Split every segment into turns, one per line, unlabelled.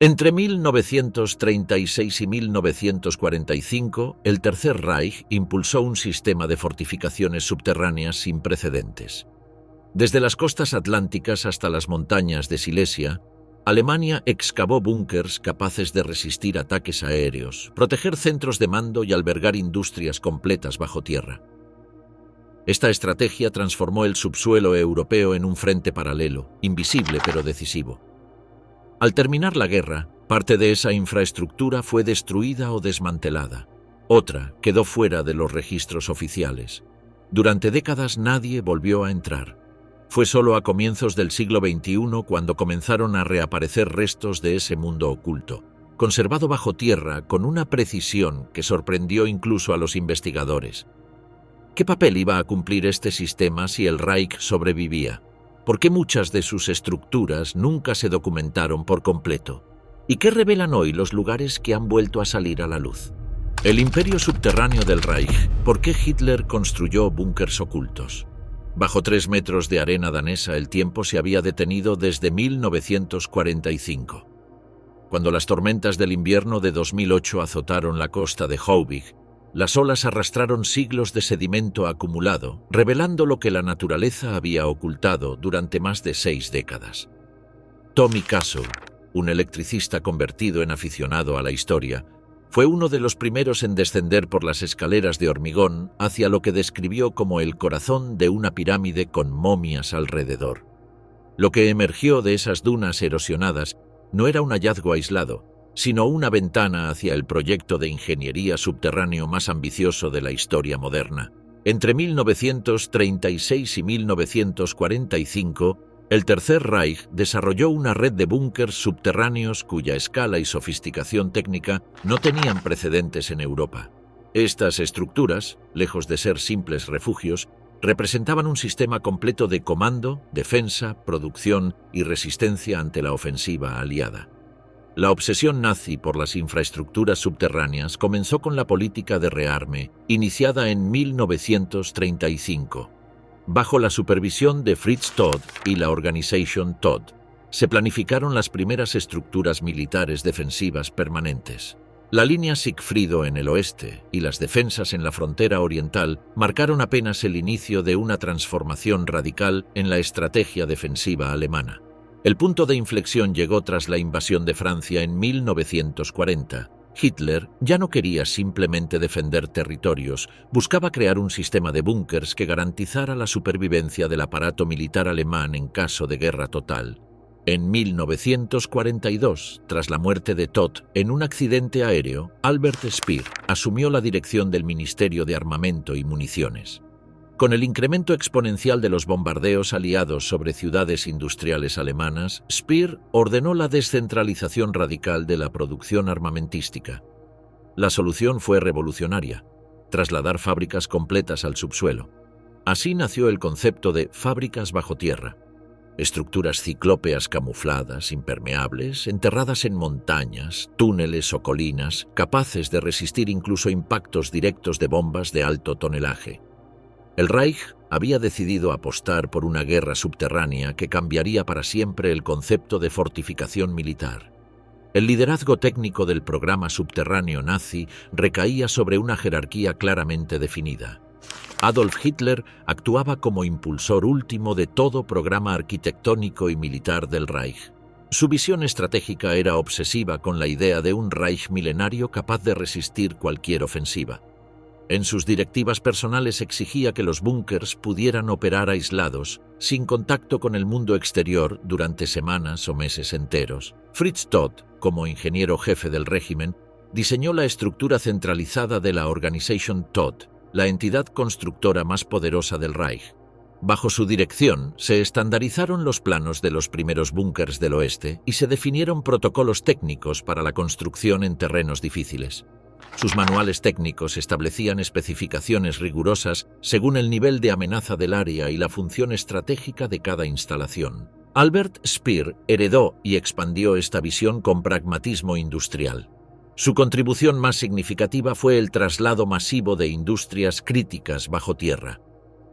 Entre 1936 y 1945, el Tercer Reich impulsó un sistema de fortificaciones subterráneas sin precedentes. Desde las costas atlánticas hasta las montañas de Silesia, Alemania excavó búnkers capaces de resistir ataques aéreos, proteger centros de mando y albergar industrias completas bajo tierra. Esta estrategia transformó el subsuelo europeo en un frente paralelo, invisible pero decisivo. Al terminar la guerra, parte de esa infraestructura fue destruida o desmantelada. Otra quedó fuera de los registros oficiales. Durante décadas nadie volvió a entrar. Fue solo a comienzos del siglo XXI cuando comenzaron a reaparecer restos de ese mundo oculto, conservado bajo tierra con una precisión que sorprendió incluso a los investigadores. ¿Qué papel iba a cumplir este sistema si el Reich sobrevivía? ¿Por qué muchas de sus estructuras nunca se documentaron por completo? ¿Y qué revelan hoy los lugares que han vuelto a salir a la luz? El imperio subterráneo del Reich. ¿Por qué Hitler construyó búnkers ocultos? Bajo 3 metros de arena danesa el tiempo se había detenido desde 1945. Cuando las tormentas del invierno de 2008 azotaron la costa de Hohwig, las olas arrastraron siglos de sedimento acumulado, revelando lo que la naturaleza había ocultado durante más de 6 décadas. Tommy Castle, un electricista convertido en aficionado a la historia, fue uno de los primeros en descender por las escaleras de hormigón hacia lo que describió como el corazón de una pirámide con momias alrededor. Lo que emergió de esas dunas erosionadas no era un hallazgo aislado, sino una ventana hacia el proyecto de ingeniería subterráneo más ambicioso de la historia moderna. Entre 1936 y 1945, el Tercer Reich desarrolló una red de búnkers subterráneos cuya escala y sofisticación técnica no tenían precedentes en Europa. Estas estructuras, lejos de ser simples refugios, representaban un sistema completo de comando, defensa, producción y resistencia ante la ofensiva aliada. La obsesión nazi por las infraestructuras subterráneas comenzó con la política de rearme, iniciada en 1935. Bajo la supervisión de Fritz Todt y la Organisation Todt, se planificaron las primeras estructuras militares defensivas permanentes. La línea Sigfrido en el oeste y las defensas en la frontera oriental marcaron apenas el inicio de una transformación radical en la estrategia defensiva alemana. El punto de inflexión llegó tras la invasión de Francia en 1940. Hitler ya no quería simplemente defender territorios, buscaba crear un sistema de búnkers que garantizara la supervivencia del aparato militar alemán en caso de guerra total. En 1942, tras la muerte de Todt en un accidente aéreo, Albert Speer asumió la dirección del Ministerio de Armamento y Municiones. Con el incremento exponencial de los bombardeos aliados sobre ciudades industriales alemanas, Speer ordenó la descentralización radical de la producción armamentística. La solución fue revolucionaria: trasladar fábricas completas al subsuelo. Así nació el concepto de fábricas bajo tierra. Estructuras ciclópeas camufladas, impermeables, enterradas en montañas, túneles o colinas, capaces de resistir incluso impactos directos de bombas de alto tonelaje. El Reich había decidido apostar por una guerra subterránea que cambiaría para siempre el concepto de fortificación militar. El liderazgo técnico del programa subterráneo nazi recaía sobre una jerarquía claramente definida. Adolf Hitler actuaba como impulsor último de todo programa arquitectónico y militar del Reich. Su visión estratégica era obsesiva con la idea de un Reich milenario capaz de resistir cualquier ofensiva. En sus directivas personales exigía que los búnkers pudieran operar aislados, sin contacto con el mundo exterior durante semanas o meses enteros. Fritz Todt, como ingeniero jefe del régimen, diseñó la estructura centralizada de la Organisation Todt, la entidad constructora más poderosa del Reich. Bajo su dirección, se estandarizaron los planos de los primeros búnkers del oeste y se definieron protocolos técnicos para la construcción en terrenos difíciles. Sus manuales técnicos establecían especificaciones rigurosas según el nivel de amenaza del área y la función estratégica de cada instalación. Albert Speer heredó y expandió esta visión con pragmatismo industrial. Su contribución más significativa fue el traslado masivo de industrias críticas bajo tierra.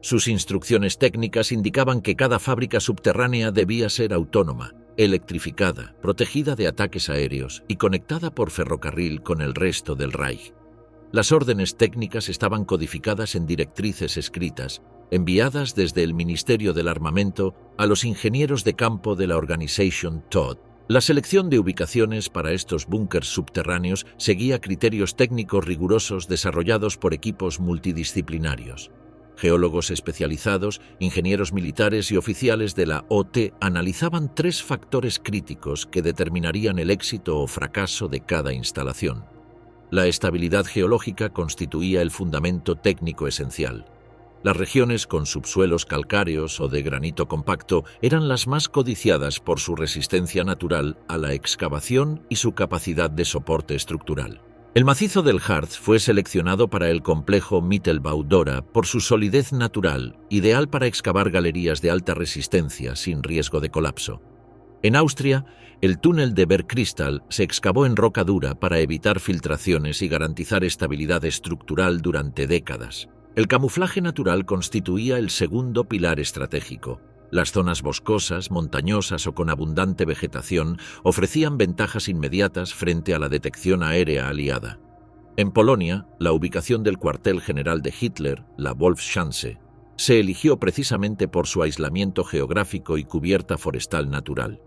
Sus instrucciones técnicas indicaban que cada fábrica subterránea debía ser autónoma, electrificada, protegida de ataques aéreos y conectada por ferrocarril con el resto del Reich. Las órdenes técnicas estaban codificadas en directrices escritas, enviadas desde el Ministerio del Armamento a los ingenieros de campo de la Organisation Todt. La selección de ubicaciones para estos búnkers subterráneos seguía criterios técnicos rigurosos desarrollados por equipos multidisciplinarios. Geólogos especializados, ingenieros militares y oficiales de la OT analizaban 3 factores críticos que determinarían el éxito o fracaso de cada instalación. La estabilidad geológica constituía el fundamento técnico esencial. Las regiones con subsuelos calcáreos o de granito compacto eran las más codiciadas por su resistencia natural a la excavación y su capacidad de soporte estructural. El macizo del Harz fue seleccionado para el complejo Mittelbau-Dora por su solidez natural, ideal para excavar galerías de alta resistencia sin riesgo de colapso. En Austria, el túnel de Bergkristall se excavó en roca dura para evitar filtraciones y garantizar estabilidad estructural durante décadas. El camuflaje natural constituía el segundo pilar estratégico. Las zonas boscosas, montañosas o con abundante vegetación ofrecían ventajas inmediatas frente a la detección aérea aliada. En Polonia, la ubicación del cuartel general de Hitler, la Wolfschanze, se eligió precisamente por su aislamiento geográfico y cubierta forestal natural.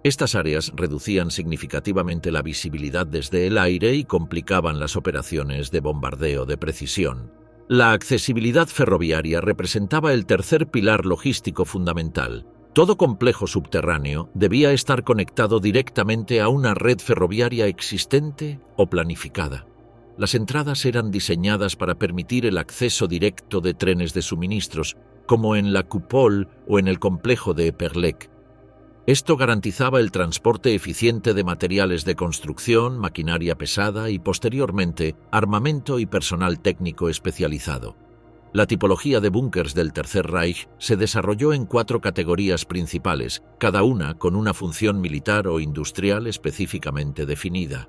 Estas áreas reducían significativamente la visibilidad desde el aire y complicaban las operaciones de bombardeo de precisión. La accesibilidad ferroviaria representaba el tercer pilar logístico fundamental. Todo complejo subterráneo debía estar conectado directamente a una red ferroviaria existente o planificada. Las entradas eran diseñadas para permitir el acceso directo de trenes de suministros, como en la Coupole o en el complejo de Eperlec. Esto garantizaba el transporte eficiente de materiales de construcción, maquinaria pesada y, posteriormente, armamento y personal técnico especializado. La tipología de búnkers del Tercer Reich se desarrolló en 4 categorías principales, cada una con una función militar o industrial específicamente definida.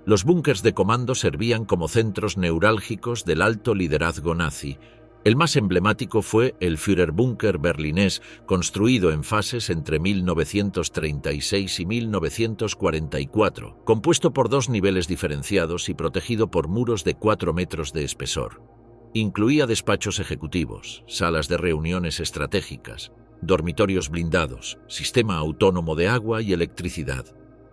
Los búnkers de comando servían como centros neurálgicos del alto liderazgo nazi. El más emblemático fue el Führerbunker berlinés, construido en fases entre 1936 y 1944, compuesto por 2 niveles diferenciados y protegido por muros de 4 metros de espesor. Incluía despachos ejecutivos, salas de reuniones estratégicas, dormitorios blindados, sistema autónomo de agua y electricidad.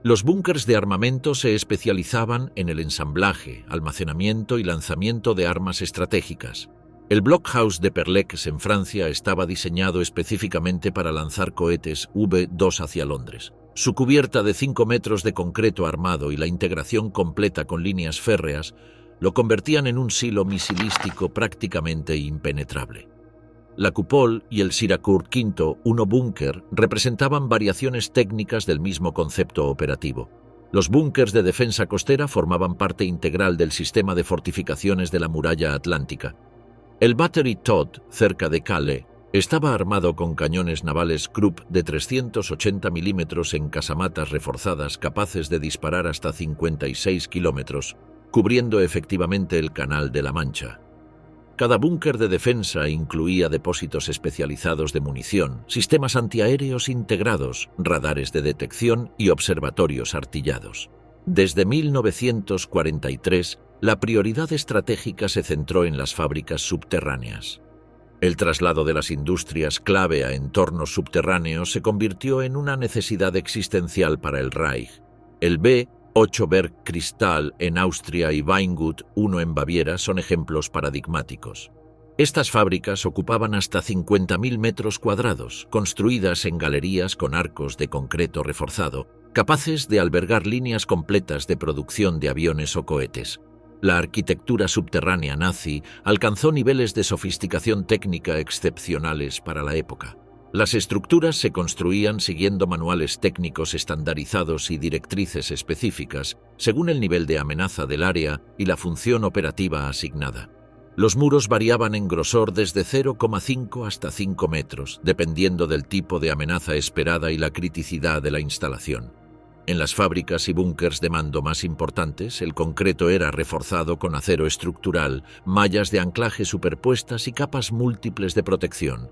Los búnkers de armamento se especializaban en el ensamblaje, almacenamiento y lanzamiento de armas estratégicas. El Blockhaus de Perlex en Francia estaba diseñado específicamente para lanzar cohetes V-2 hacia Londres. Su cubierta de 5 metros de concreto armado y la integración completa con líneas férreas lo convertían en un silo misilístico prácticamente impenetrable. La Coupole y el Siracourt V, uno búnker, representaban variaciones técnicas del mismo concepto operativo. Los búnkers de defensa costera formaban parte integral del sistema de fortificaciones de la muralla atlántica. El Battery Todt, cerca de Calais, estaba armado con cañones navales Krupp de 380 milímetros en casamatas reforzadas capaces de disparar hasta 56 kilómetros, cubriendo efectivamente el Canal de la Mancha. Cada búnker de defensa incluía depósitos especializados de munición, sistemas antiaéreos integrados, radares de detección y observatorios artillados. Desde 1943, la prioridad estratégica se centró en las fábricas subterráneas. El traslado de las industrias clave a entornos subterráneos se convirtió en una necesidad existencial para el Reich. El B-8 Bergkristall en Austria y Weingut 1 en Baviera son ejemplos paradigmáticos. Estas fábricas ocupaban hasta 50.000 metros cuadrados, construidas en galerías con arcos de concreto reforzado, capaces de albergar líneas completas de producción de aviones o cohetes. La arquitectura subterránea nazi alcanzó niveles de sofisticación técnica excepcionales para la época. Las estructuras se construían siguiendo manuales técnicos estandarizados y directrices específicas, según el nivel de amenaza del área y la función operativa asignada. Los muros variaban en grosor desde 0,5 hasta 5 metros, dependiendo del tipo de amenaza esperada y la criticidad de la instalación. En las fábricas y búnkers de mando más importantes, el concreto era reforzado con acero estructural, mallas de anclaje superpuestas y capas múltiples de protección.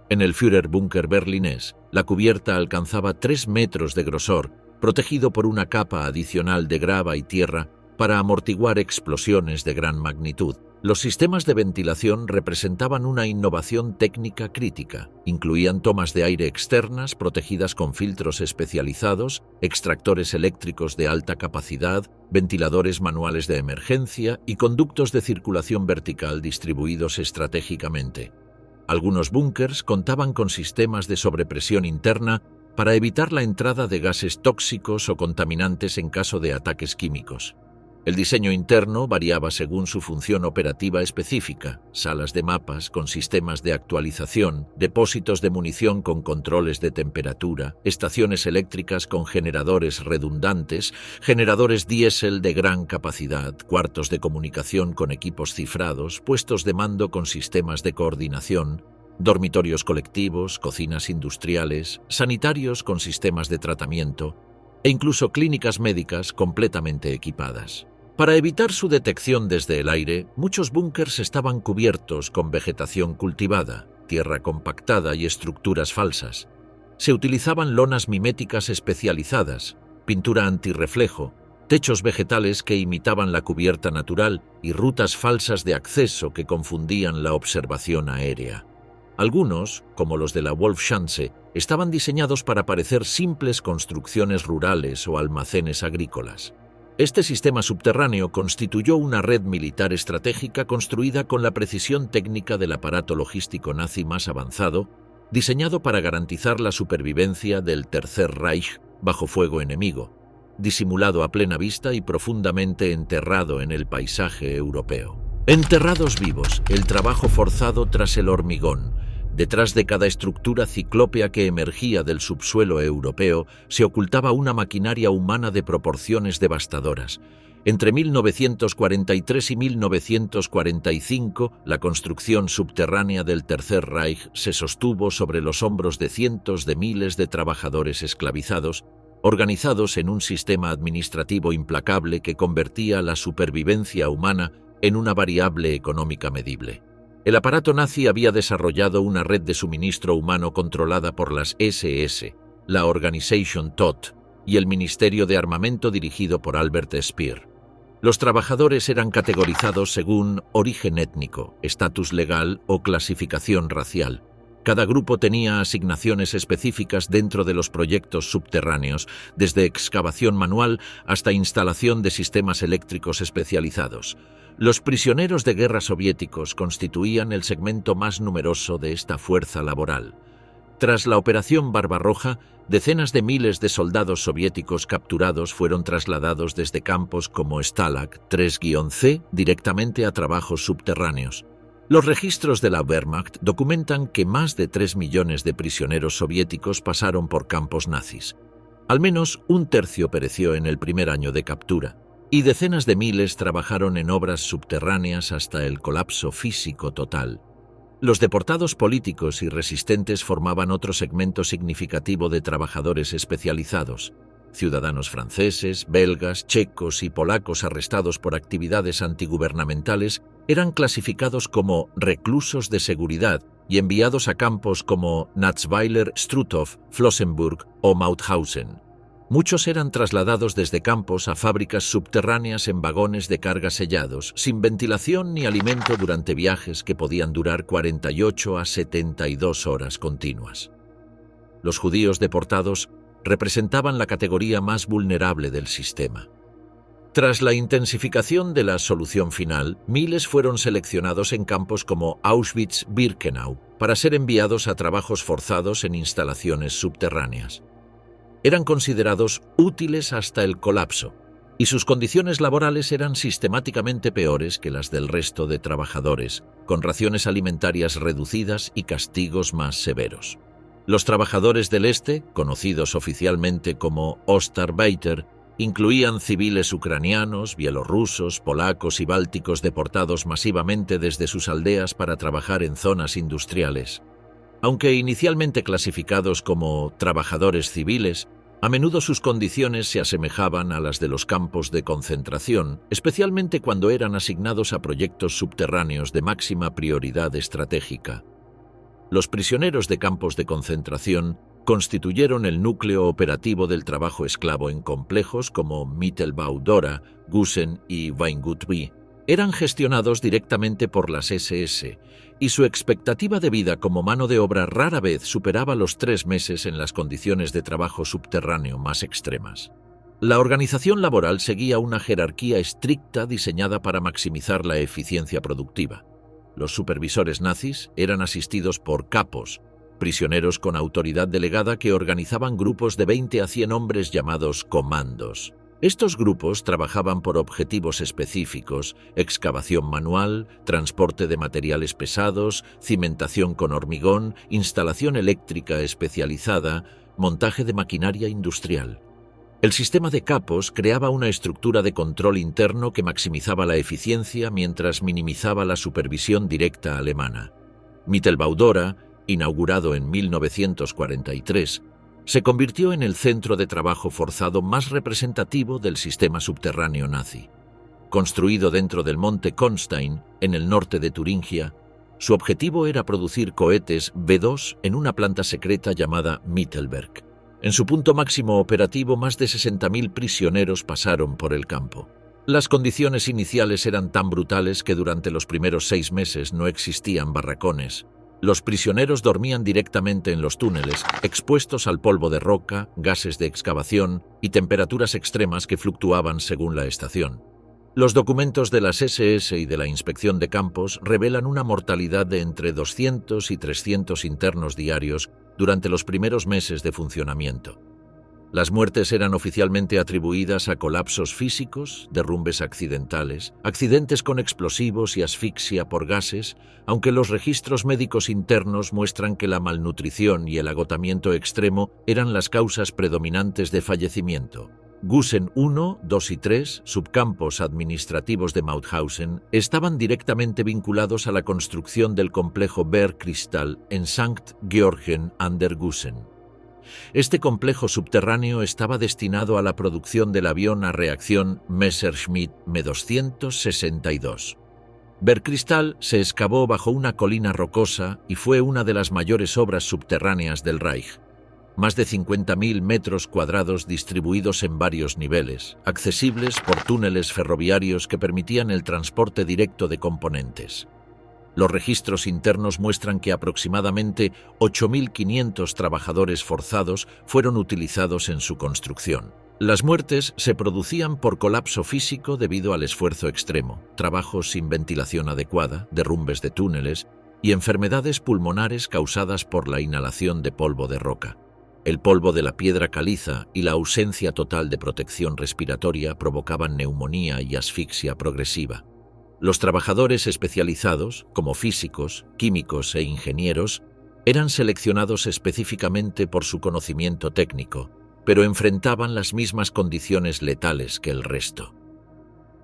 En el Führerbunker berlinés, la cubierta alcanzaba 3 metros de grosor, protegido por una capa adicional de grava y tierra para amortiguar explosiones de gran magnitud. Los sistemas de ventilación representaban una innovación técnica crítica. Incluían tomas de aire externas protegidas con filtros especializados, extractores eléctricos de alta capacidad, ventiladores manuales de emergencia y conductos de circulación vertical distribuidos estratégicamente. Algunos búnkers contaban con sistemas de sobrepresión interna para evitar la entrada de gases tóxicos o contaminantes en caso de ataques químicos. El diseño interno variaba según su función operativa específica: salas de mapas con sistemas de actualización, depósitos de munición con controles de temperatura, estaciones eléctricas con generadores redundantes, generadores diésel de gran capacidad, cuartos de comunicación con equipos cifrados, puestos de mando con sistemas de coordinación, dormitorios colectivos, cocinas industriales, sanitarios con sistemas de tratamiento e incluso clínicas médicas completamente equipadas. Para evitar su detección desde el aire, muchos búnkers estaban cubiertos con vegetación cultivada, tierra compactada y estructuras falsas. Se utilizaban lonas miméticas especializadas, pintura antirreflejo, techos vegetales que imitaban la cubierta natural y rutas falsas de acceso que confundían la observación aérea. Algunos, como los de la Wolfschanze, estaban diseñados para parecer simples construcciones rurales o almacenes agrícolas. Este sistema subterráneo constituyó una red militar estratégica construida con la precisión técnica del aparato logístico nazi más avanzado, diseñado para garantizar la supervivencia del Tercer Reich bajo fuego enemigo, disimulado a plena vista y profundamente enterrado en el paisaje europeo. Enterrados vivos, el trabajo forzado tras el hormigón. Detrás de cada estructura ciclópea que emergía del subsuelo europeo se ocultaba una maquinaria humana de proporciones devastadoras. Entre 1943 y 1945, la construcción subterránea del Tercer Reich se sostuvo sobre los hombros de cientos de miles de trabajadores esclavizados, organizados en un sistema administrativo implacable que convertía la supervivencia humana en una variable económica medible. El aparato nazi había desarrollado una red de suministro humano controlada por las SS, la Organisation Todt y el Ministerio de Armamento dirigido por Albert Speer. Los trabajadores eran categorizados según origen étnico, estatus legal o clasificación racial. Cada grupo tenía asignaciones específicas dentro de los proyectos subterráneos, desde excavación manual hasta instalación de sistemas eléctricos especializados. Los prisioneros de guerra soviéticos constituían el segmento más numeroso de esta fuerza laboral. Tras la Operación Barbarroja, decenas de miles de soldados soviéticos capturados fueron trasladados desde campos como Stalag 3-C directamente a trabajos subterráneos. Los registros de la Wehrmacht documentan que más de 3 millones de prisioneros soviéticos pasaron por campos nazis. Al menos un tercio pereció en el primer año de captura, y decenas de miles trabajaron en obras subterráneas hasta el colapso físico total. Los deportados políticos y resistentes formaban otro segmento significativo de trabajadores especializados. Ciudadanos franceses, belgas, checos y polacos arrestados por actividades antigubernamentales eran clasificados como reclusos de seguridad y enviados a campos como Natzweiler, Struthof, Flossenbürg o Mauthausen. Muchos eran trasladados desde campos a fábricas subterráneas en vagones de carga sellados, sin ventilación ni alimento durante viajes que podían durar 48 a 72 horas continuas. Los judíos deportados representaban la categoría más vulnerable del sistema. Tras la intensificación de la solución final, miles fueron seleccionados en campos como Auschwitz-Birkenau para ser enviados a trabajos forzados en instalaciones subterráneas. Eran considerados útiles hasta el colapso, y sus condiciones laborales eran sistemáticamente peores que las del resto de trabajadores, con raciones alimentarias reducidas y castigos más severos. Los trabajadores del Este, conocidos oficialmente como Ostarbeiter, incluían civiles ucranianos, bielorrusos, polacos y bálticos deportados masivamente desde sus aldeas para trabajar en zonas industriales. Aunque inicialmente clasificados como trabajadores civiles, a menudo sus condiciones se asemejaban a las de los campos de concentración, especialmente cuando eran asignados a proyectos subterráneos de máxima prioridad estratégica. Los prisioneros de campos de concentración constituyeron el núcleo operativo del trabajo esclavo en complejos como Mittelbau-Dora, Gusen y Weingut-Wie. Eran gestionados directamente por las SS y su expectativa de vida como mano de obra rara vez superaba los 3 meses en las condiciones de trabajo subterráneo más extremas. La organización laboral seguía una jerarquía estricta diseñada para maximizar la eficiencia productiva. Los supervisores nazis eran asistidos por capos, prisioneros con autoridad delegada que organizaban grupos de 20 a 100 hombres llamados comandos. Estos grupos trabajaban por objetivos específicos: excavación manual, transporte de materiales pesados, cimentación con hormigón, instalación eléctrica especializada, montaje de maquinaria industrial. El sistema de capos creaba una estructura de control interno que maximizaba la eficiencia mientras minimizaba la supervisión directa alemana. Mittelbau-Dora, inaugurado en 1943, se convirtió en el centro de trabajo forzado más representativo del sistema subterráneo nazi. Construido dentro del monte Konstein, en el norte de Turingia, su objetivo era producir cohetes V2 en una planta secreta llamada Mittelberg. En su punto máximo operativo, más de 60.000 prisioneros pasaron por el campo. Las condiciones iniciales eran tan brutales que durante los primeros 6 meses no existían barracones. Los prisioneros dormían directamente en los túneles, expuestos al polvo de roca, gases de excavación y temperaturas extremas que fluctuaban según la estación. Los documentos de las SS y de la Inspección de Campos revelan una mortalidad de entre 200 y 300 internos diarios durante los primeros meses de funcionamiento. Las muertes eran oficialmente atribuidas a colapsos físicos, derrumbes accidentales, accidentes con explosivos y asfixia por gases, aunque los registros médicos internos muestran que la malnutrición y el agotamiento extremo eran las causas predominantes de fallecimiento. Gusen 1, 2 y 3, subcampos administrativos de Mauthausen, estaban directamente vinculados a la construcción del complejo Bergkristall en St. Georgen an der Gusen. Este complejo subterráneo estaba destinado a la producción del avión a reacción Messerschmitt Me-262. Bergkristall se excavó bajo una colina rocosa y fue una de las mayores obras subterráneas del Reich. Más de 50.000 metros cuadrados distribuidos en varios niveles, accesibles por túneles ferroviarios que permitían el transporte directo de componentes. Los registros internos muestran que aproximadamente 8.500 trabajadores forzados fueron utilizados en su construcción. Las muertes se producían por colapso físico debido al esfuerzo extremo, trabajos sin ventilación adecuada, derrumbes de túneles y enfermedades pulmonares causadas por la inhalación de polvo de roca. El polvo de la piedra caliza y la ausencia total de protección respiratoria provocaban neumonía y asfixia progresiva. Los trabajadores especializados, como físicos, químicos e ingenieros, eran seleccionados específicamente por su conocimiento técnico, pero enfrentaban las mismas condiciones letales que el resto.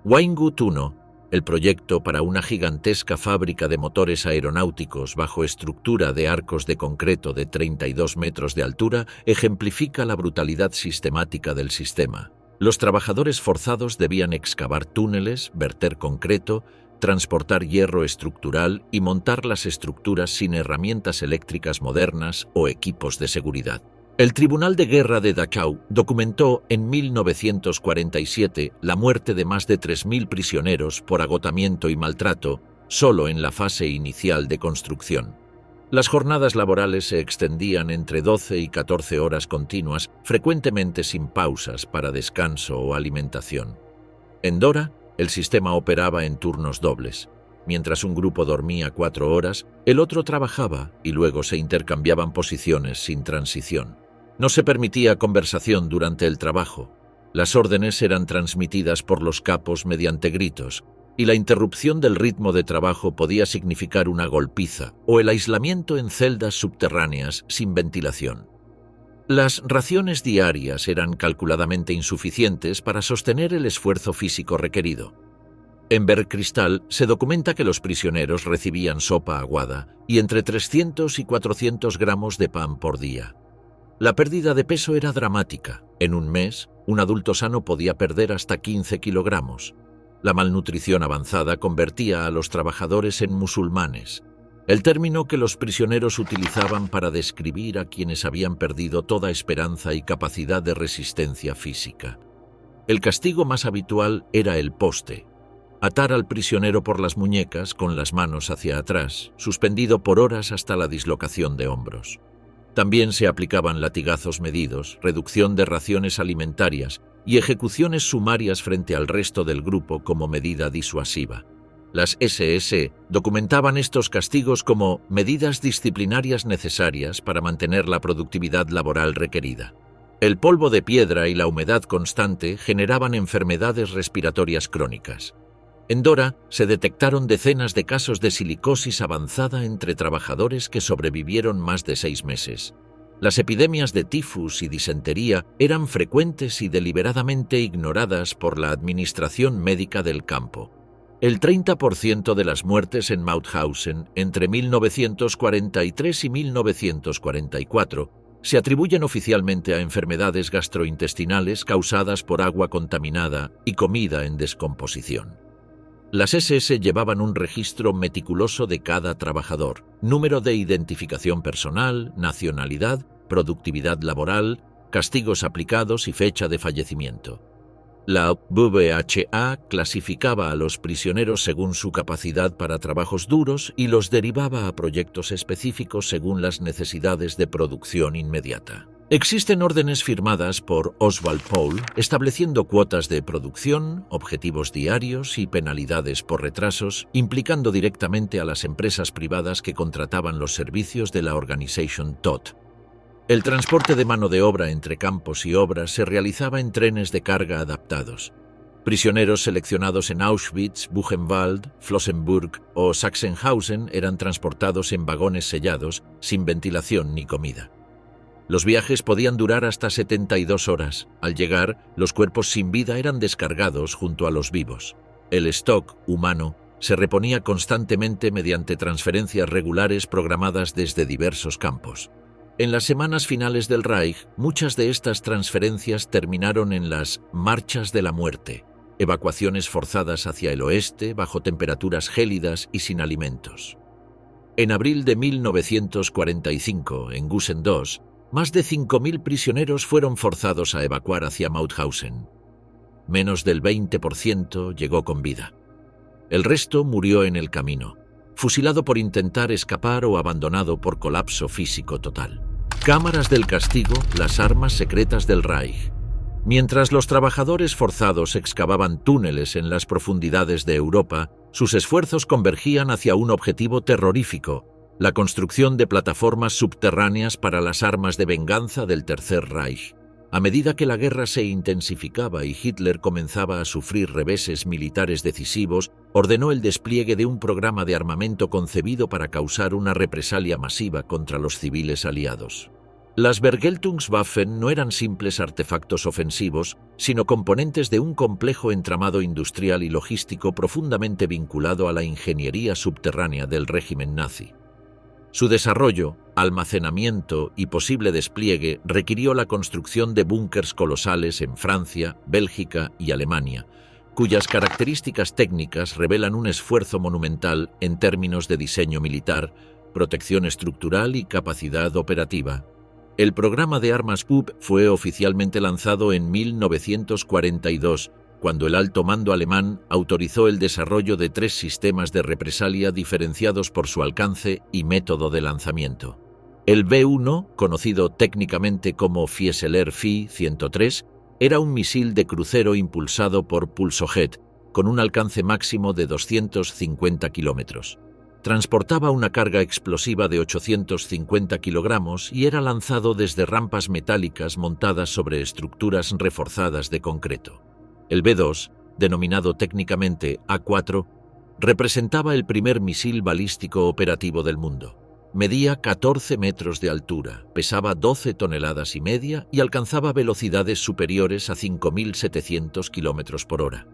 Weingut 1, el proyecto para una gigantesca fábrica de motores aeronáuticos bajo estructura de arcos de concreto de 32 metros de altura, ejemplifica la brutalidad sistemática del sistema. Los trabajadores forzados debían excavar túneles, verter concreto, transportar hierro estructural y montar las estructuras sin herramientas eléctricas modernas o equipos de seguridad. El Tribunal de Guerra de Dachau documentó en 1947 la muerte de más de 3.000 prisioneros por agotamiento y maltrato solo en la fase inicial de construcción. Las jornadas laborales se extendían entre 12 y 14 horas continuas, frecuentemente sin pausas para descanso o alimentación. En Dora, el sistema operaba en turnos dobles. Mientras un grupo dormía 4 horas, el otro trabajaba y luego se intercambiaban posiciones sin transición. No se permitía conversación durante el trabajo. Las órdenes eran transmitidas por los capos mediante gritos, y la interrupción del ritmo de trabajo podía significar una golpiza o el aislamiento en celdas subterráneas sin ventilación. Las raciones diarias eran calculadamente insuficientes para sostener el esfuerzo físico requerido. En Bergkristall se documenta que los prisioneros recibían sopa aguada y entre 300 y 400 gramos de pan por día. La pérdida de peso era dramática. En un mes, un adulto sano podía perder hasta 15 kilogramos. La malnutrición avanzada convertía a los trabajadores en musulmanes. el término que los prisioneros utilizaban para describir a quienes habían perdido toda esperanza y capacidad de resistencia física. El castigo más habitual era el poste, atar al prisionero por las muñecas con las manos hacia atrás, suspendido por horas hasta la dislocación de hombros. También se aplicaban latigazos medidos, reducción de raciones alimentarias y ejecuciones sumarias frente al resto del grupo como medida disuasiva. Las SS documentaban estos castigos como medidas disciplinarias necesarias para mantener la productividad laboral requerida. El polvo de piedra y la humedad constante generaban enfermedades respiratorias crónicas. En Dora se detectaron decenas de casos de silicosis avanzada entre trabajadores que sobrevivieron más de 6 meses. Las epidemias de tifus y disentería eran frecuentes y deliberadamente ignoradas por la administración médica del campo. El 30% de las muertes en Mauthausen entre 1943 y 1944 se atribuyen oficialmente a enfermedades gastrointestinales causadas por agua contaminada y comida en descomposición. Las SS llevaban un registro meticuloso de cada trabajador, número de identificación personal, nacionalidad, productividad laboral, castigos aplicados y fecha de fallecimiento. La WHA clasificaba a los prisioneros según su capacidad para trabajos duros y los derivaba a proyectos específicos según las necesidades de producción inmediata. Existen órdenes firmadas por Oswald Pohl estableciendo cuotas de producción, objetivos diarios y penalidades por retrasos, implicando directamente a las empresas privadas que contrataban los servicios de la Organisation Todt. El transporte de mano de obra entre campos y obras se realizaba en trenes de carga adaptados. Prisioneros seleccionados en Auschwitz, Buchenwald, Flossenbürg o Sachsenhausen eran transportados en vagones sellados, sin ventilación ni comida. Los viajes podían durar hasta 72 horas. Al llegar, los cuerpos sin vida eran descargados junto a los vivos. El stock humano se reponía constantemente mediante transferencias regulares programadas desde diversos campos. En las semanas finales del Reich, muchas de estas transferencias terminaron en las marchas de la muerte, evacuaciones forzadas hacia el oeste bajo temperaturas gélidas y sin alimentos. En abril de 1945, en Gusen II, más de 5.000 prisioneros fueron forzados a evacuar hacia Mauthausen. Menos del 20% llegó con vida. El resto murió en el camino, fusilado por intentar escapar o abandonado por colapso físico total. Cámaras del castigo, las armas secretas del Reich. Mientras los trabajadores forzados excavaban túneles en las profundidades de Europa, sus esfuerzos convergían hacia un objetivo terrorífico: la construcción de plataformas subterráneas para las armas de venganza del Tercer Reich. A medida que la guerra se intensificaba y Hitler comenzaba a sufrir reveses militares decisivos, ordenó el despliegue de un programa de armamento concebido para causar una represalia masiva contra los civiles aliados. Las Vergeltungswaffen no eran simples artefactos ofensivos, sino componentes de un complejo entramado industrial y logístico profundamente vinculado a la ingeniería subterránea del régimen nazi. Su desarrollo, almacenamiento y posible despliegue requirió la construcción de búnkers colosales en Francia, Bélgica y Alemania, cuyas características técnicas revelan un esfuerzo monumental en términos de diseño militar, protección estructural y capacidad operativa. El programa de armas PUB fue oficialmente lanzado en 1942, cuando el alto mando alemán autorizó el desarrollo de 3 sistemas de represalia diferenciados por su alcance y método de lanzamiento. El B-1, conocido técnicamente como Fieseler Fi-103, era un misil de crucero impulsado por pulsojet, con un alcance máximo de 250 kilómetros. Transportaba una carga explosiva de 850 kilogramos y era lanzado desde rampas metálicas montadas sobre estructuras reforzadas de concreto. El B-2, denominado técnicamente A-4, representaba el primer misil balístico operativo del mundo. Medía 14 metros de altura, pesaba 12 toneladas y media y alcanzaba velocidades superiores a 5.700 kilómetros por hora.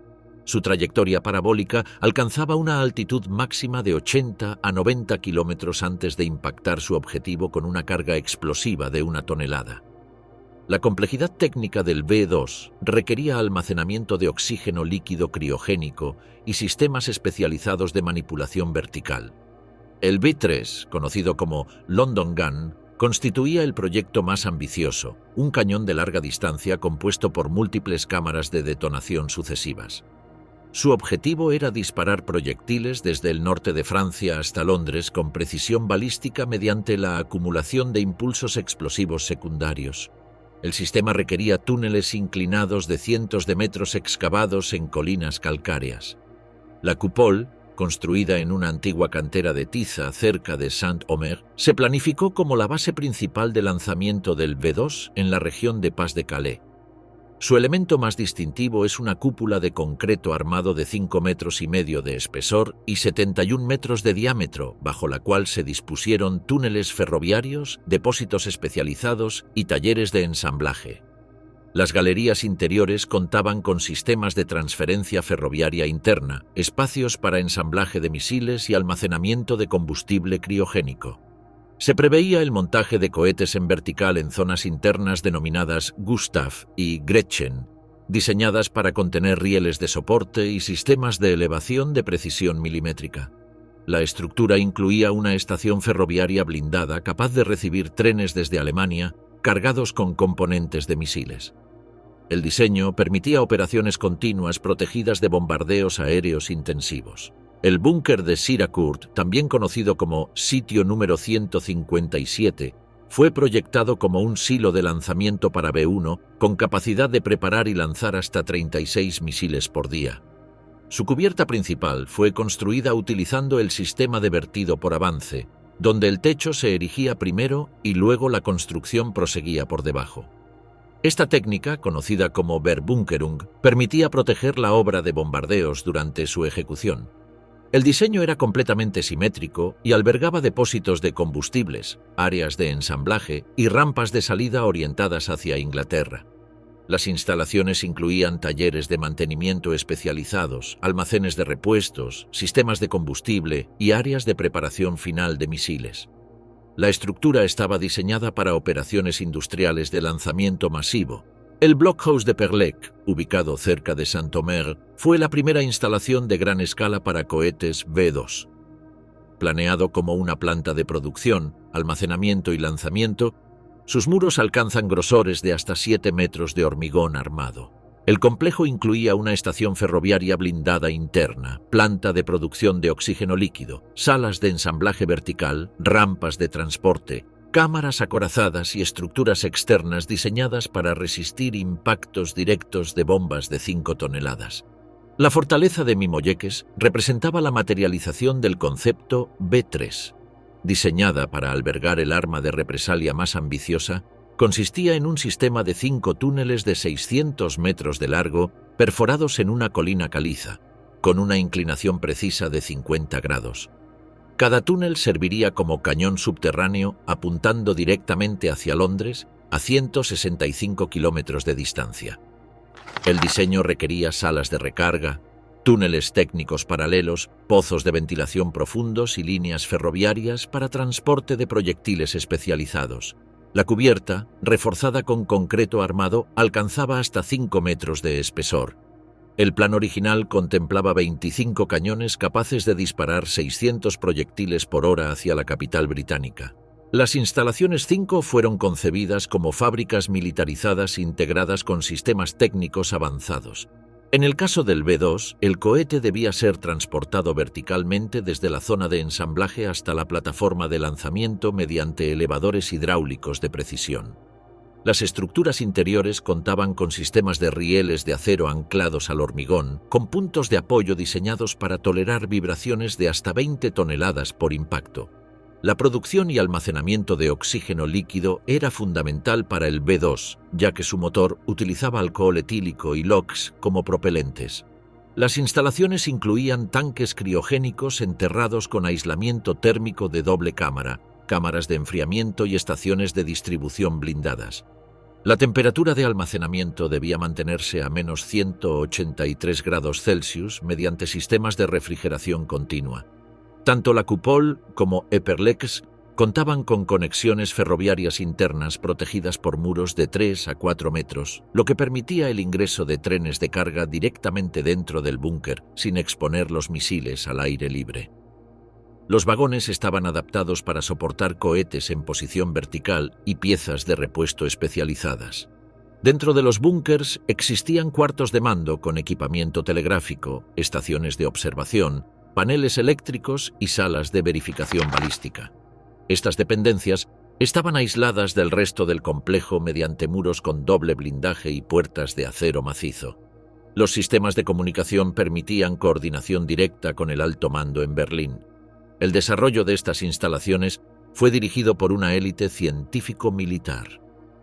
Su trayectoria parabólica alcanzaba una altitud máxima de 80 a 90 kilómetros antes de impactar su objetivo con una carga explosiva de 1 tonelada. La complejidad técnica del B-2 requería almacenamiento de oxígeno líquido criogénico y sistemas especializados de manipulación vertical. El B-3, conocido como London Gun, constituía el proyecto más ambicioso, un cañón de larga distancia compuesto por múltiples cámaras de detonación sucesivas. Su objetivo era disparar proyectiles desde el norte de Francia hasta Londres con precisión balística mediante la acumulación de impulsos explosivos secundarios. El sistema requería túneles inclinados de cientos de metros excavados en colinas calcáreas. La Coupole, construida en una antigua cantera de tiza cerca de Saint-Omer, se planificó como la base principal de lanzamiento del V-2 en la región de Pas-de-Calais. Su elemento más distintivo es una cúpula de concreto armado de 5,5 metros de espesor y 71 metros de diámetro, bajo la cual se dispusieron túneles ferroviarios, depósitos especializados y talleres de ensamblaje. Las galerías interiores contaban con sistemas de transferencia ferroviaria interna, espacios para ensamblaje de misiles y almacenamiento de combustible criogénico. Se preveía el montaje de cohetes en vertical en zonas internas denominadas Gustav y Gretchen, diseñadas para contener rieles de soporte y sistemas de elevación de precisión milimétrica. La estructura incluía una estación ferroviaria blindada capaz de recibir trenes desde Alemania cargados con componentes de misiles. El diseño permitía operaciones continuas protegidas de bombardeos aéreos intensivos. El búnker de Siracourt, también conocido como Sitio número 157, fue proyectado como un silo de lanzamiento para B-1 con capacidad de preparar y lanzar hasta 36 misiles por día. Su cubierta principal fue construida utilizando el sistema de vertido por avance, donde el techo se erigía primero y luego la construcción proseguía por debajo. Esta técnica, conocida como Verbunkerung, permitía proteger la obra de bombardeos durante su ejecución. El diseño era completamente simétrico y albergaba depósitos de combustibles, áreas de ensamblaje y rampas de salida orientadas hacia Inglaterra. Las instalaciones incluían talleres de mantenimiento especializados, almacenes de repuestos, sistemas de combustible y áreas de preparación final de misiles. La estructura estaba diseñada para operaciones industriales de lanzamiento masivo. El Blockhaus de Perlec, ubicado cerca de Saint-Omer, fue la primera instalación de gran escala para cohetes V-2. Planeado como una planta de producción, almacenamiento y lanzamiento, sus muros alcanzan grosores de hasta 7 metros de hormigón armado. El complejo incluía una estación ferroviaria blindada interna, planta de producción de oxígeno líquido, salas de ensamblaje vertical, rampas de transporte, cámaras acorazadas y estructuras externas diseñadas para resistir impactos directos de bombas de 5 toneladas. La fortaleza de Mimolleques representaba la materialización del concepto B-3. Diseñada para albergar el arma de represalia más ambiciosa, consistía en un sistema de 5 túneles de 600 metros de largo perforados en una colina caliza, con una inclinación precisa de 50 grados. Cada túnel serviría como cañón subterráneo apuntando directamente hacia Londres a 165 kilómetros de distancia. El diseño requería salas de recarga, túneles técnicos paralelos, pozos de ventilación profundos y líneas ferroviarias para transporte de proyectiles especializados. La cubierta, reforzada con concreto armado, alcanzaba hasta 5 metros de espesor. El plan original contemplaba 25 cañones capaces de disparar 600 proyectiles por hora hacia la capital británica. Las instalaciones 5 fueron concebidas como fábricas militarizadas integradas con sistemas técnicos avanzados. En el caso del B-2, el cohete debía ser transportado verticalmente desde la zona de ensamblaje hasta la plataforma de lanzamiento mediante elevadores hidráulicos de precisión. Las estructuras interiores contaban con sistemas de rieles de acero anclados al hormigón, con puntos de apoyo diseñados para tolerar vibraciones de hasta 20 toneladas por impacto. La producción y almacenamiento de oxígeno líquido era fundamental para el B-2, ya que su motor utilizaba alcohol etílico y LOX como propelentes. Las instalaciones incluían tanques criogénicos enterrados con aislamiento térmico de doble cámara, cámaras de enfriamiento y estaciones de distribución blindadas. La temperatura de almacenamiento debía mantenerse a menos 183 grados Celsius mediante sistemas de refrigeración continua. Tanto la Coupole como Eperlex contaban con conexiones ferroviarias internas protegidas por muros de 3 a 4 metros, lo que permitía el ingreso de trenes de carga directamente dentro del búnker sin exponer los misiles al aire libre. Los vagones estaban adaptados para soportar cohetes en posición vertical y piezas de repuesto especializadas. Dentro de los búnkers existían cuartos de mando con equipamiento telegráfico, estaciones de observación, paneles eléctricos y salas de verificación balística. Estas dependencias estaban aisladas del resto del complejo mediante muros con doble blindaje y puertas de acero macizo. Los sistemas de comunicación permitían coordinación directa con el alto mando en Berlín. El desarrollo de estas instalaciones fue dirigido por una élite científico-militar.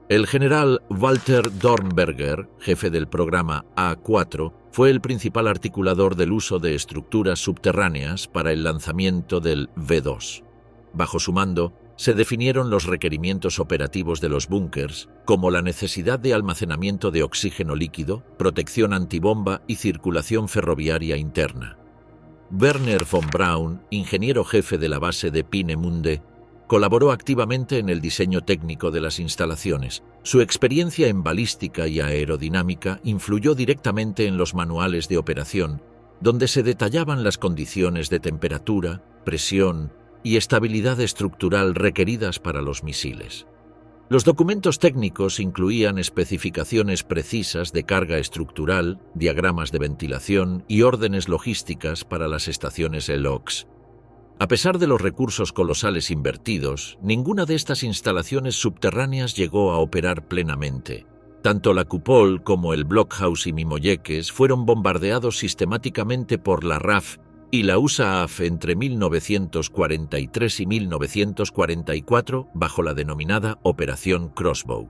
El general Walter Dornberger, jefe del programa A4, fue el principal articulador del uso de estructuras subterráneas para el lanzamiento del V2. Bajo su mando, se definieron los requerimientos operativos de los búnkers, como la necesidad de almacenamiento de oxígeno líquido, protección antibomba y circulación ferroviaria interna. Werner von Braun, ingeniero jefe de la base de Peenemünde, colaboró activamente en el diseño técnico de las instalaciones. Su experiencia en balística y aerodinámica influyó directamente en los manuales de operación, donde se detallaban las condiciones de temperatura, presión y estabilidad estructural requeridas para los misiles. Los documentos técnicos incluían especificaciones precisas de carga estructural, diagramas de ventilación y órdenes logísticas para las estaciones ELOX. A pesar de los recursos colosales invertidos, ninguna de estas instalaciones subterráneas llegó a operar plenamente. Tanto la Kupol como el Blockhaus y Mimoyekes fueron bombardeados sistemáticamente por la RAF y la USAAF entre 1943 y 1944 bajo la denominada Operación Crossbow.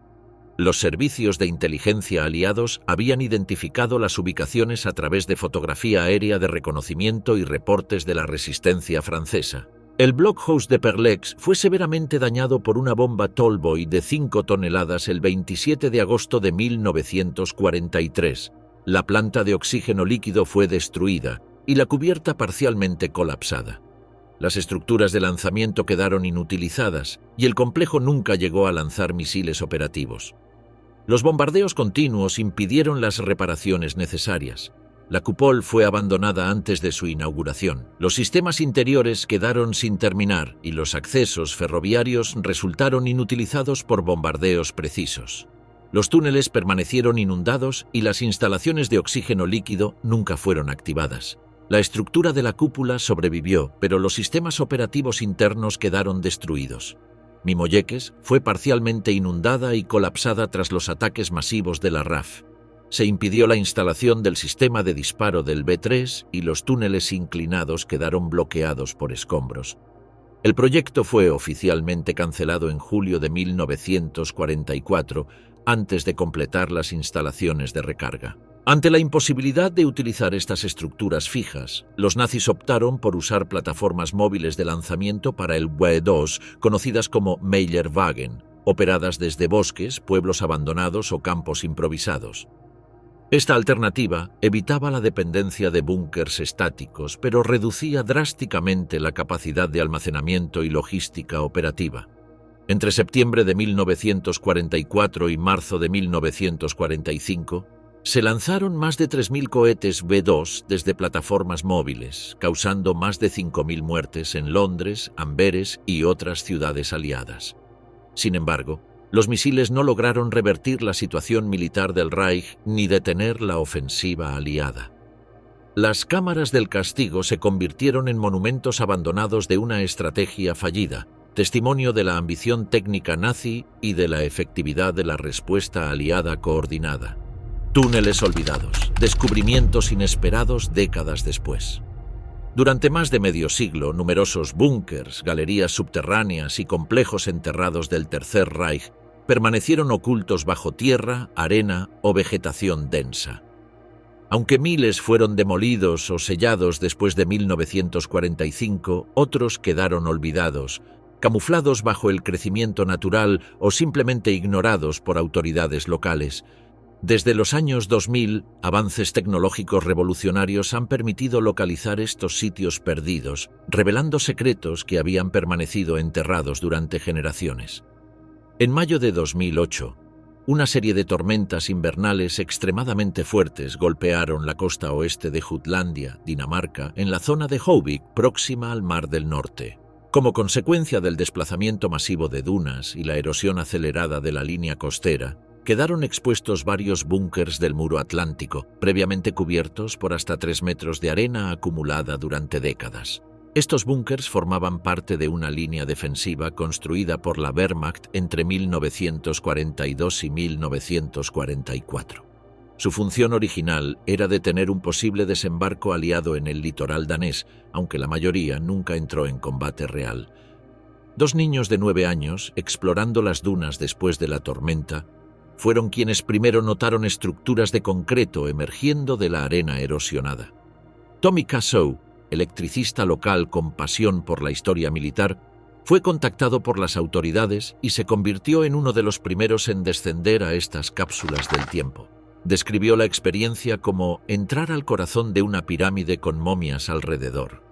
Los servicios de inteligencia aliados habían identificado las ubicaciones a través de fotografía aérea de reconocimiento y reportes de la resistencia francesa. El Blockhaus de Perlex fue severamente dañado por una bomba Tallboy de 5 toneladas el 27 de agosto de 1943. La planta de oxígeno líquido fue destruida y la cubierta parcialmente colapsada. Las estructuras de lanzamiento quedaron inutilizadas y el complejo nunca llegó a lanzar misiles operativos. Los bombardeos continuos impidieron las reparaciones necesarias. La Kupol fue abandonada antes de su inauguración. Los sistemas interiores quedaron sin terminar y los accesos ferroviarios resultaron inutilizados por bombardeos precisos. Los túneles permanecieron inundados y las instalaciones de oxígeno líquido nunca fueron activadas. La estructura de la cúpula sobrevivió, pero los sistemas operativos internos quedaron destruidos. Mimoyekes fue parcialmente inundada y colapsada tras los ataques masivos de la RAF. Se impidió la instalación del sistema de disparo del B3 y los túneles inclinados quedaron bloqueados por escombros. El proyecto fue oficialmente cancelado en julio de 1944, antes de completar las instalaciones de recarga. Ante la imposibilidad de utilizar estas estructuras fijas, los nazis optaron por usar plataformas móviles de lanzamiento para el W2, conocidas como Meillerwagen, operadas desde bosques, pueblos abandonados o campos improvisados. Esta alternativa evitaba la dependencia de búnkers estáticos, pero reducía drásticamente la capacidad de almacenamiento y logística operativa. Entre septiembre de 1944 y marzo de 1945, se lanzaron más de 3.000 cohetes V2 desde plataformas móviles, causando más de 5.000 muertes en Londres, Amberes y otras ciudades aliadas. Sin embargo, los misiles no lograron revertir la situación militar del Reich ni detener la ofensiva aliada. Las cámaras del castigo se convirtieron en monumentos abandonados de una estrategia fallida, testimonio de la ambición técnica nazi y de la efectividad de la respuesta aliada coordinada. Túneles olvidados, descubrimientos inesperados décadas después. Durante más de medio siglo, numerosos búnkers, galerías subterráneas y complejos enterrados del Tercer Reich permanecieron ocultos bajo tierra, arena o vegetación densa. Aunque miles fueron demolidos o sellados después de 1945, otros quedaron olvidados, camuflados bajo el crecimiento natural o simplemente ignorados por autoridades locales. Desde los años 2000, avances tecnológicos revolucionarios han permitido localizar estos sitios perdidos, revelando secretos que habían permanecido enterrados durante generaciones. En mayo de 2008, Una serie de tormentas invernales extremadamente fuertes golpearon la costa oeste de Jutlandia, Dinamarca, en la zona de Høvik, próxima al Mar del Norte. Como consecuencia del desplazamiento masivo de dunas y la erosión acelerada de la línea costera, quedaron expuestos varios búnkers del muro atlántico, previamente cubiertos por hasta 3 metros de arena acumulada durante décadas. Estos búnkers formaban parte de una línea defensiva construida por la Wehrmacht entre 1942 y 1944. Su función original era detener un posible desembarco aliado en el litoral danés, aunque la mayoría nunca entró en combate real. 2 niños de 9 años, explorando las dunas después de la tormenta, fueron quienes primero notaron estructuras de concreto emergiendo de la arena erosionada. Tommy Cassow, electricista local con pasión por la historia militar, fue contactado por las autoridades y se convirtió en uno de los primeros en descender a estas cápsulas del tiempo. Describió la experiencia como entrar al corazón de una pirámide con momias alrededor.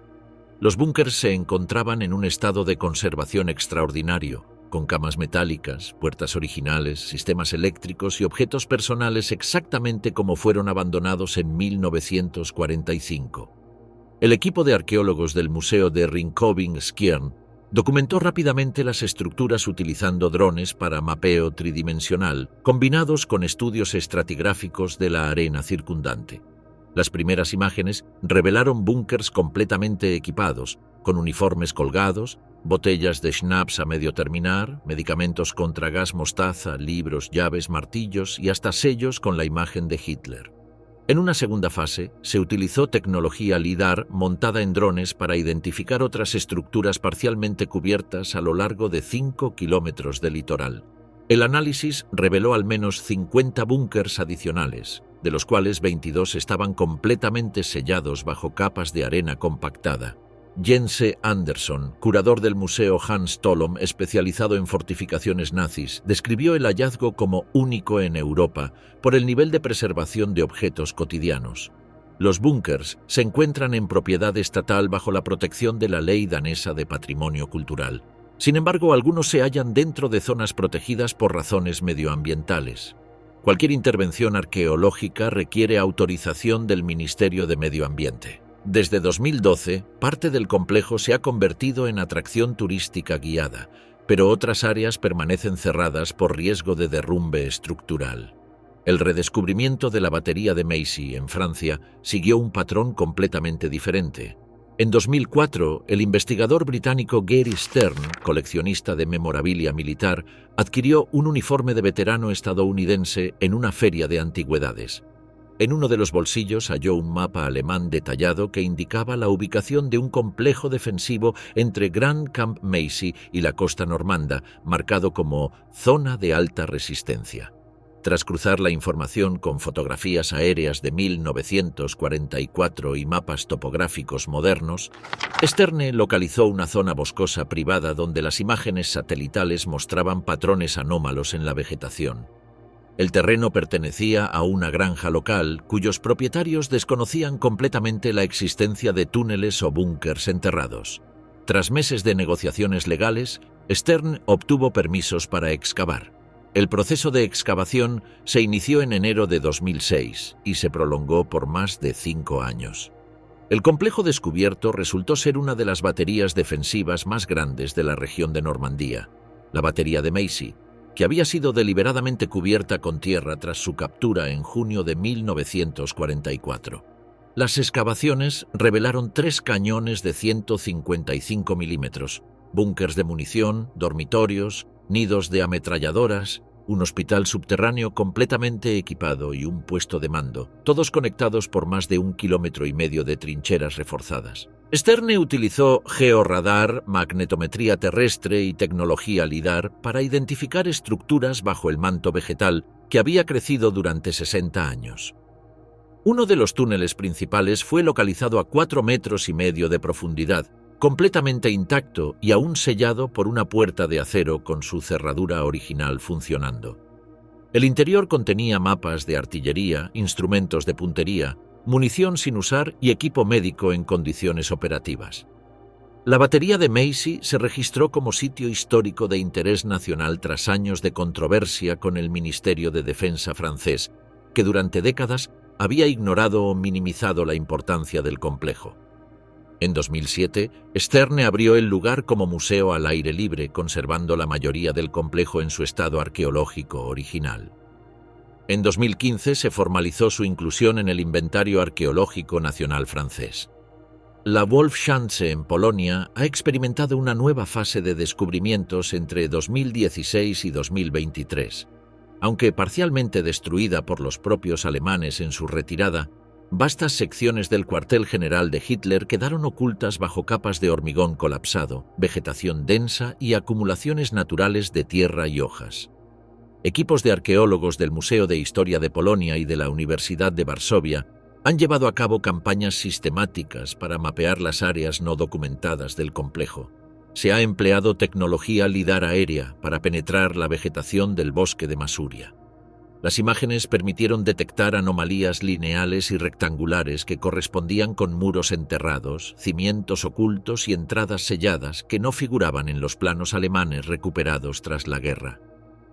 Los búnkers se encontraban en un estado de conservación extraordinario, con camas metálicas, puertas originales, sistemas eléctricos y objetos personales exactamente como fueron abandonados en 1945. El equipo de arqueólogos del Museo de Ringkøbing-Skjern documentó rápidamente las estructuras utilizando drones para mapeo tridimensional, combinados con estudios estratigráficos de la arena circundante. Las primeras imágenes revelaron búnkers completamente equipados, con uniformes colgados, botellas de schnapps a medio terminar, medicamentos contra gas mostaza, libros, llaves, martillos y hasta sellos con la imagen de Hitler. En una segunda fase, se utilizó tecnología LIDAR montada en drones para identificar otras estructuras parcialmente cubiertas a lo largo de 5 kilómetros de litoral. El análisis reveló al menos 50 búnkers adicionales, de los cuales 22 estaban completamente sellados bajo capas de arena compactada. Jens Andersson, curador del Museo Hans Tholom especializado en fortificaciones nazis, describió el hallazgo como único en Europa por el nivel de preservación de objetos cotidianos. Los búnkers se encuentran en propiedad estatal bajo la protección de la Ley danesa de Patrimonio Cultural. Sin embargo, algunos se hallan dentro de zonas protegidas por razones medioambientales. Cualquier intervención arqueológica requiere autorización del Ministerio de Medio Ambiente. Desde 2012, parte del complejo se ha convertido en atracción turística guiada, pero otras áreas permanecen cerradas por riesgo de derrumbe estructural. El redescubrimiento de la batería de Macy en Francia siguió un patrón completamente diferente. En 2004, el investigador británico Gary Stern, coleccionista de memorabilia militar, adquirió un uniforme de veterano estadounidense en una feria de antigüedades. En uno de los bolsillos halló un mapa alemán detallado que indicaba la ubicación de un complejo defensivo entre Grand Camp Macy y la costa normanda, marcado como Zona de Alta Resistencia. Tras cruzar la información con fotografías aéreas de 1944 y mapas topográficos modernos, Sterne localizó una zona boscosa privada donde las imágenes satelitales mostraban patrones anómalos en la vegetación. El terreno pertenecía a una granja local cuyos propietarios desconocían completamente la existencia de túneles o búnkers enterrados. Tras meses de negociaciones legales, Stern obtuvo permisos para excavar. El proceso de excavación se inició en enero de 2006 y se prolongó por más de 5 años. El complejo descubierto resultó ser una de las baterías defensivas más grandes de la región de Normandía, la batería de Macy, que había sido deliberadamente cubierta con tierra tras su captura en junio de 1944. Las excavaciones revelaron 3 cañones de 155 milímetros, búnkers de munición, dormitorios, nidos de ametralladoras, un hospital subterráneo completamente equipado y un puesto de mando, todos conectados por más de 1,5 kilómetros de trincheras reforzadas. Sterne utilizó georradar, magnetometría terrestre y tecnología LIDAR para identificar estructuras bajo el manto vegetal que había crecido durante 60 años. Uno de los túneles principales fue localizado a 4,5 metros de profundidad, completamente intacto y aún sellado por una puerta de acero con su cerradura original funcionando. El interior contenía mapas de artillería, instrumentos de puntería, munición sin usar y equipo médico en condiciones operativas. La batería de Macy se registró como sitio histórico de interés nacional tras años de controversia con el Ministerio de Defensa francés, que durante décadas había ignorado o minimizado la importancia del complejo. En 2007, Sterne abrió el lugar como museo al aire libre, conservando la mayoría del complejo en su estado arqueológico original. En 2015 se formalizó su inclusión en el Inventario Arqueológico Nacional francés. La Wolfschanze en Polonia ha experimentado una nueva fase de descubrimientos entre 2016 y 2023. Aunque parcialmente destruida por los propios alemanes en su retirada, vastas secciones del cuartel general de Hitler quedaron ocultas bajo capas de hormigón colapsado, vegetación densa y acumulaciones naturales de tierra y hojas. Equipos de arqueólogos del Museo de Historia de Polonia y de la Universidad de Varsovia han llevado a cabo campañas sistemáticas para mapear las áreas no documentadas del complejo. Se ha empleado tecnología lidar aérea para penetrar la vegetación del bosque de Masuria. Las imágenes permitieron detectar anomalías lineales y rectangulares que correspondían con muros enterrados, cimientos ocultos y entradas selladas que no figuraban en los planos alemanes recuperados tras la guerra.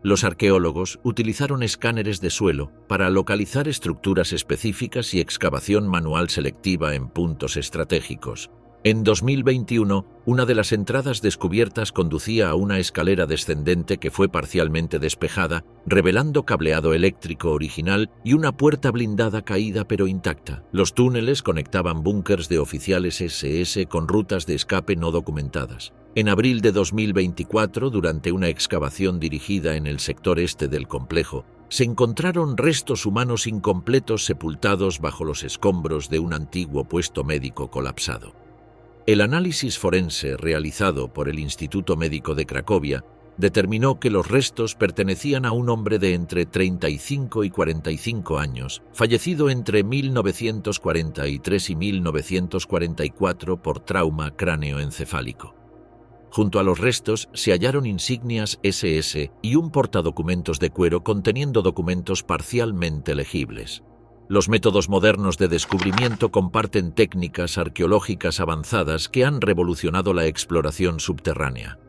Los arqueólogos utilizaron escáneres de suelo para localizar estructuras específicas y excavación manual selectiva en puntos estratégicos. En 2021, una de las entradas descubiertas conducía a una escalera descendente que fue parcialmente despejada, revelando cableado eléctrico original y una puerta blindada caída pero intacta. Los túneles conectaban búnkers de oficiales SS con rutas de escape no documentadas. En abril de 2024, durante una excavación dirigida en el sector este del complejo, se encontraron restos humanos incompletos sepultados bajo los escombros de un antiguo puesto médico colapsado. El análisis forense realizado por el Instituto Médico de Cracovia determinó que los restos pertenecían a un hombre de entre 35 y 45 años, fallecido entre 1943 y 1944 por trauma cráneoencefálico. Junto a los restos se hallaron insignias SS y un portadocumentos de cuero conteniendo documentos parcialmente legibles. Los métodos modernos de descubrimiento comparten técnicas arqueológicas avanzadas que han revolucionado la exploración subterránea.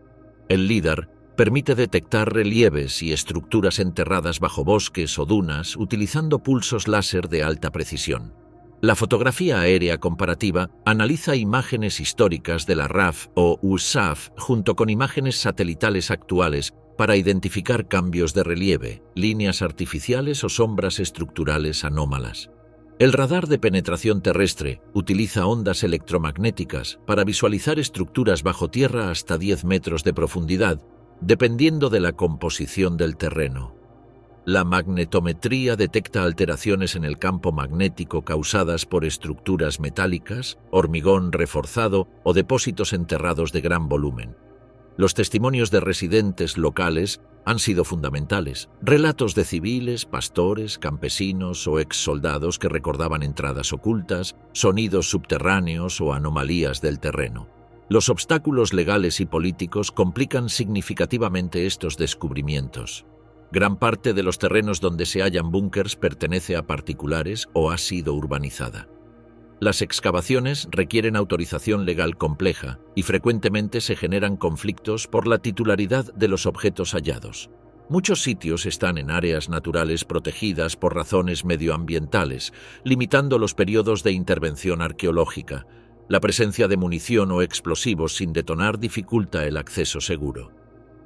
El LIDAR permite detectar relieves y estructuras enterradas bajo bosques o dunas utilizando pulsos láser de alta precisión. La fotografía aérea comparativa analiza imágenes históricas de la RAF o USAF junto con imágenes satelitales actuales para identificar cambios de relieve, líneas artificiales o sombras estructurales anómalas. El radar de penetración terrestre utiliza ondas electromagnéticas para visualizar estructuras bajo tierra hasta 10 metros de profundidad, dependiendo de la composición del terreno. La magnetometría detecta alteraciones en el campo magnético causadas por estructuras metálicas, hormigón reforzado o depósitos enterrados de gran volumen. Los testimonios de residentes locales han sido fundamentales. Relatos de civiles, pastores, campesinos o exsoldados que recordaban entradas ocultas, sonidos subterráneos o anomalías del terreno. Los obstáculos legales y políticos complican significativamente estos descubrimientos. Gran parte de los terrenos donde se hallan búnkers pertenece a particulares o ha sido urbanizada. Las excavaciones requieren autorización legal compleja y frecuentemente se generan conflictos por la titularidad de los objetos hallados. Muchos sitios están en áreas naturales protegidas por razones medioambientales, limitando los periodos de intervención arqueológica. La presencia de munición o explosivos sin detonar dificulta el acceso seguro.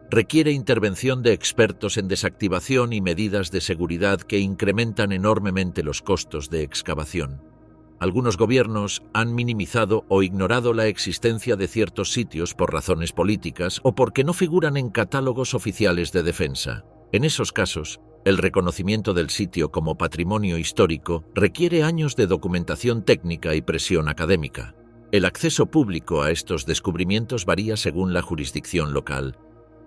Requiere intervención de expertos en desactivación y medidas de seguridad que incrementan enormemente los costos de excavación. Algunos gobiernos han minimizado o ignorado la existencia de ciertos sitios por razones políticas o porque no figuran en catálogos oficiales de defensa. En esos casos, el reconocimiento del sitio como patrimonio histórico requiere años de documentación técnica y presión académica. El acceso público a estos descubrimientos varía según la jurisdicción local.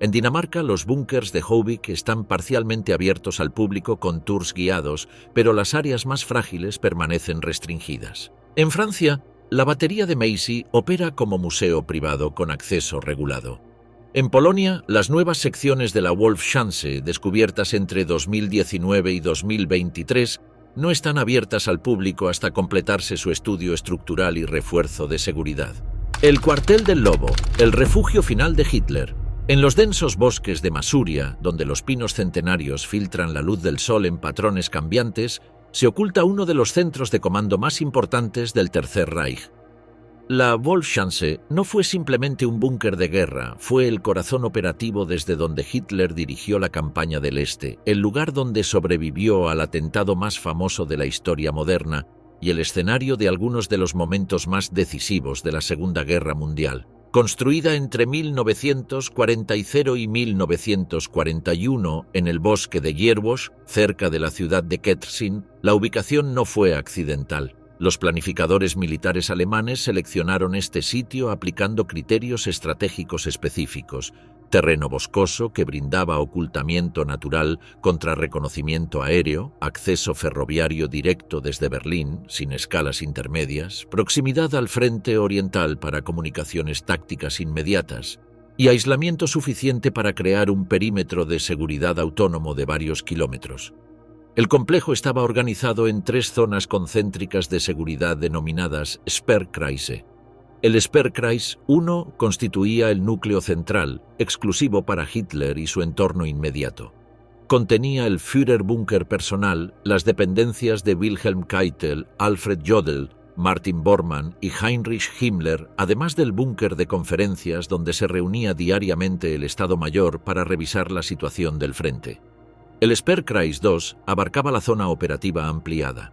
En Dinamarca, los búnkers de Høvik están parcialmente abiertos al público con tours guiados, pero las áreas más frágiles permanecen restringidas. En Francia, la batería de Macy opera como museo privado con acceso regulado. En Polonia, las nuevas secciones de la Wolfschanze, descubiertas entre 2019 y 2023, no están abiertas al público hasta completarse su estudio estructural y refuerzo de seguridad. El cuartel del Lobo, el refugio final de Hitler. En los densos bosques de Masuria, donde los pinos centenarios filtran la luz del sol en patrones cambiantes, se oculta uno de los centros de comando más importantes del Tercer Reich. La Wolfschanze no fue simplemente un búnker de guerra, fue el corazón operativo desde donde Hitler dirigió la campaña del Este, el lugar donde sobrevivió al atentado más famoso de la historia moderna y el escenario de algunos de los momentos más decisivos de la Segunda Guerra Mundial. Construida entre 1940 y 1941 en el bosque de Gierbosch, cerca de la ciudad de Ketzin, la ubicación no fue accidental. Los planificadores militares alemanes seleccionaron este sitio aplicando criterios estratégicos específicos: terreno boscoso que brindaba ocultamiento natural contra reconocimiento aéreo, acceso ferroviario directo desde Berlín, sin escalas intermedias, proximidad al frente oriental para comunicaciones tácticas inmediatas y aislamiento suficiente para crear un perímetro de seguridad autónomo de varios kilómetros. El complejo estaba organizado en 3 zonas concéntricas de seguridad denominadas Sperrkreise. El Sperrkreis 1 constituía el núcleo central, exclusivo para Hitler y su entorno inmediato. Contenía el Führerbunker personal, las dependencias de Wilhelm Keitel, Alfred Jodl, Martin Bormann y Heinrich Himmler, además del búnker de conferencias donde se reunía diariamente el Estado Mayor para revisar la situación del frente. El Sperrkreis 2 abarcaba la zona operativa ampliada.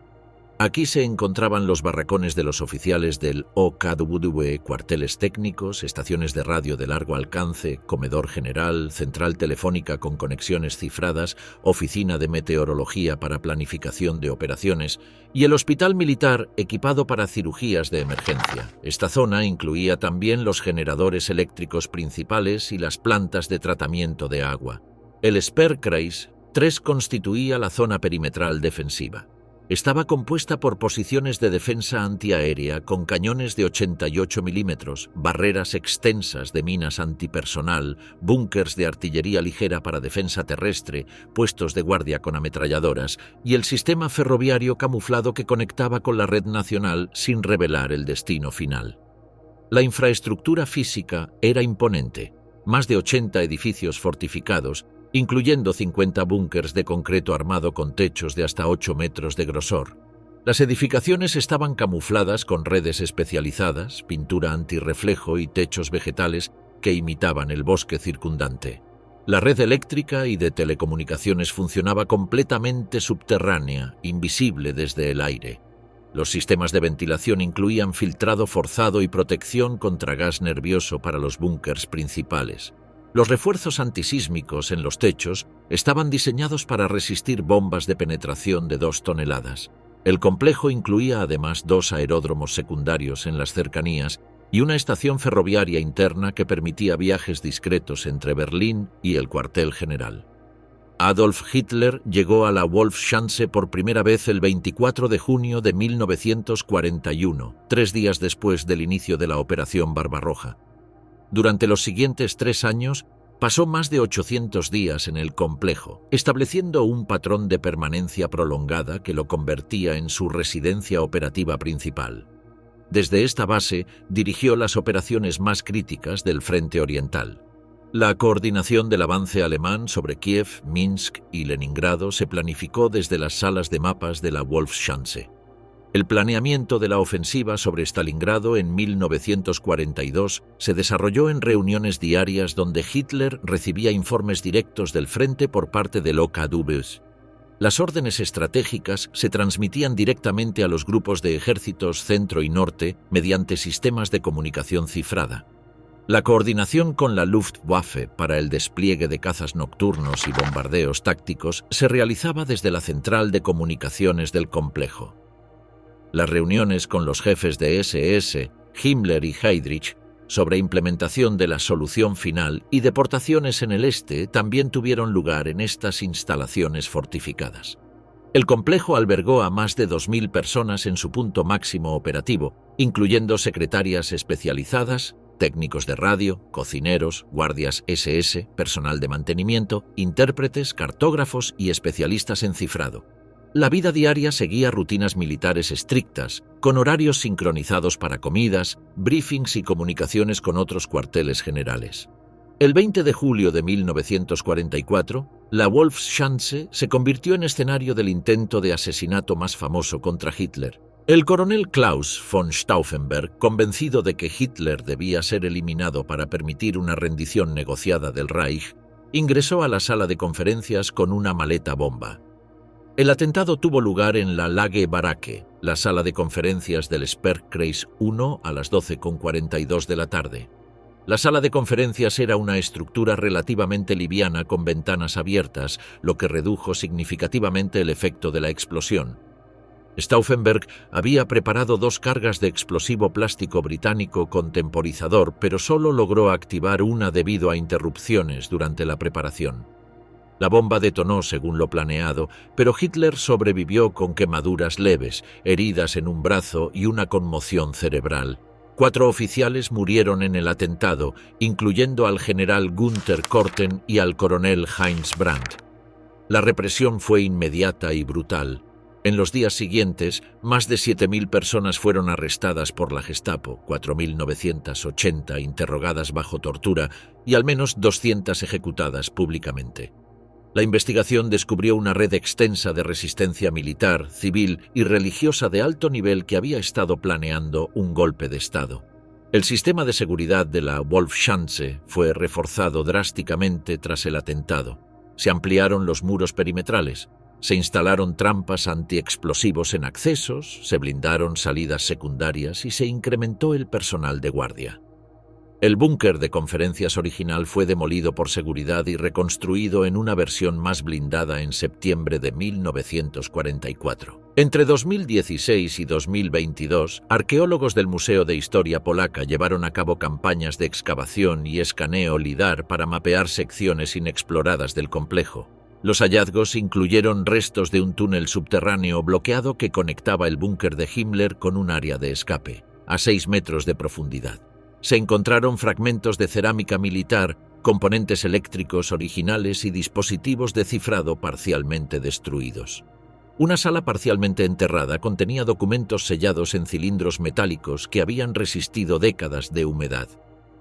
Aquí se encontraban los barracones de los oficiales del OKW, cuarteles técnicos, estaciones de radio de largo alcance, comedor general, central telefónica con conexiones cifradas, oficina de meteorología para planificación de operaciones y el hospital militar equipado para cirugías de emergencia. Esta zona incluía también los generadores eléctricos principales y las plantas de tratamiento de agua. El Sperrkreis 3 constituía la zona perimetral defensiva. Estaba compuesta por posiciones de defensa antiaérea con cañones de 88 milímetros, barreras extensas de minas antipersonal, búnkers de artillería ligera para defensa terrestre, puestos de guardia con ametralladoras y el sistema ferroviario camuflado que conectaba con la red nacional sin revelar el destino final. La infraestructura física era imponente, más de 80 edificios fortificados, incluyendo 50 búnkers de concreto armado con techos de hasta 8 metros de grosor. Las edificaciones estaban camufladas con redes especializadas, pintura antirreflejo y techos vegetales que imitaban el bosque circundante. La red eléctrica y de telecomunicaciones funcionaba completamente subterránea, invisible desde el aire. Los sistemas de ventilación incluían filtrado forzado y protección contra gas nervioso para los búnkers principales. Los refuerzos antisísmicos en los techos estaban diseñados para resistir bombas de penetración de 2 toneladas. El complejo incluía además 2 aeródromos secundarios en las cercanías y una estación ferroviaria interna que permitía viajes discretos entre Berlín y el cuartel general. Adolf Hitler llegó a la Wolfschanze por primera vez el 24 de junio de 1941, 3 días después del inicio de la Operación Barbarroja. Durante los siguientes 3 años, pasó más de 800 días en el complejo, estableciendo un patrón de permanencia prolongada que lo convertía en su residencia operativa principal. Desde esta base, dirigió las operaciones más críticas del frente oriental. La coordinación del avance alemán sobre Kiev, Minsk y Leningrado se planificó desde las salas de mapas de la Wolfschanze. El planeamiento de la ofensiva sobre Stalingrado en 1942 se desarrolló en reuniones diarias donde Hitler recibía informes directos del frente por parte del OKW. Las órdenes estratégicas se transmitían directamente a los grupos de ejércitos centro y norte mediante sistemas de comunicación cifrada. La coordinación con la Luftwaffe para el despliegue de cazas nocturnos y bombardeos tácticos se realizaba desde la central de comunicaciones del complejo. Las reuniones con los jefes de SS, Himmler y Heydrich, sobre implementación de la solución final y deportaciones en el este también tuvieron lugar en estas instalaciones fortificadas. El complejo albergó a más de 2.000 personas en su punto máximo operativo, incluyendo secretarias especializadas, técnicos de radio, cocineros, guardias SS, personal de mantenimiento, intérpretes, cartógrafos y especialistas en cifrado. La vida diaria seguía rutinas militares estrictas, con horarios sincronizados para comidas, briefings y comunicaciones con otros cuarteles generales. El 20 de julio de 1944, la Wolfschanze se convirtió en escenario del intento de asesinato más famoso contra Hitler. El coronel Klaus von Stauffenberg, convencido de que Hitler debía ser eliminado para permitir una rendición negociada del Reich, ingresó a la sala de conferencias con una maleta bomba. El atentado tuvo lugar en la Lage Baracke, la sala de conferencias del Sperrkreis 1, a las 12:42 de la tarde. La sala de conferencias era una estructura relativamente liviana con ventanas abiertas, lo que redujo significativamente el efecto de la explosión. Stauffenberg había preparado 2 cargas de explosivo plástico británico con temporizador, pero solo logró activar una debido a interrupciones durante la preparación. La bomba detonó según lo planeado, pero Hitler sobrevivió con quemaduras leves, heridas en un brazo y una conmoción cerebral. 4 oficiales murieron en el atentado, incluyendo al general Günther Korten y al coronel Heinz Brandt. La represión fue inmediata y brutal. En los días siguientes, más de 7.000 personas fueron arrestadas por la Gestapo, 4.980 interrogadas bajo tortura y al menos 200 ejecutadas públicamente. La investigación descubrió una red extensa de resistencia militar, civil y religiosa de alto nivel que había estado planeando un golpe de Estado. El sistema de seguridad de la Wolfschanze fue reforzado drásticamente tras el atentado. Se ampliaron los muros perimetrales, se instalaron trampas antiexplosivos en accesos, se blindaron salidas secundarias y se incrementó el personal de guardia. El búnker de conferencias original fue demolido por seguridad y reconstruido en una versión más blindada en septiembre de 1944. Entre 2016 y 2022, arqueólogos del Museo de Historia Polaca llevaron a cabo campañas de excavación y escaneo LIDAR para mapear secciones inexploradas del complejo. Los hallazgos incluyeron restos de un túnel subterráneo bloqueado que conectaba el búnker de Himmler con un área de escape, a 6 metros de profundidad. Se encontraron fragmentos de cerámica militar, componentes eléctricos originales y dispositivos de cifrado parcialmente destruidos. Una sala parcialmente enterrada contenía documentos sellados en cilindros metálicos que habían resistido décadas de humedad.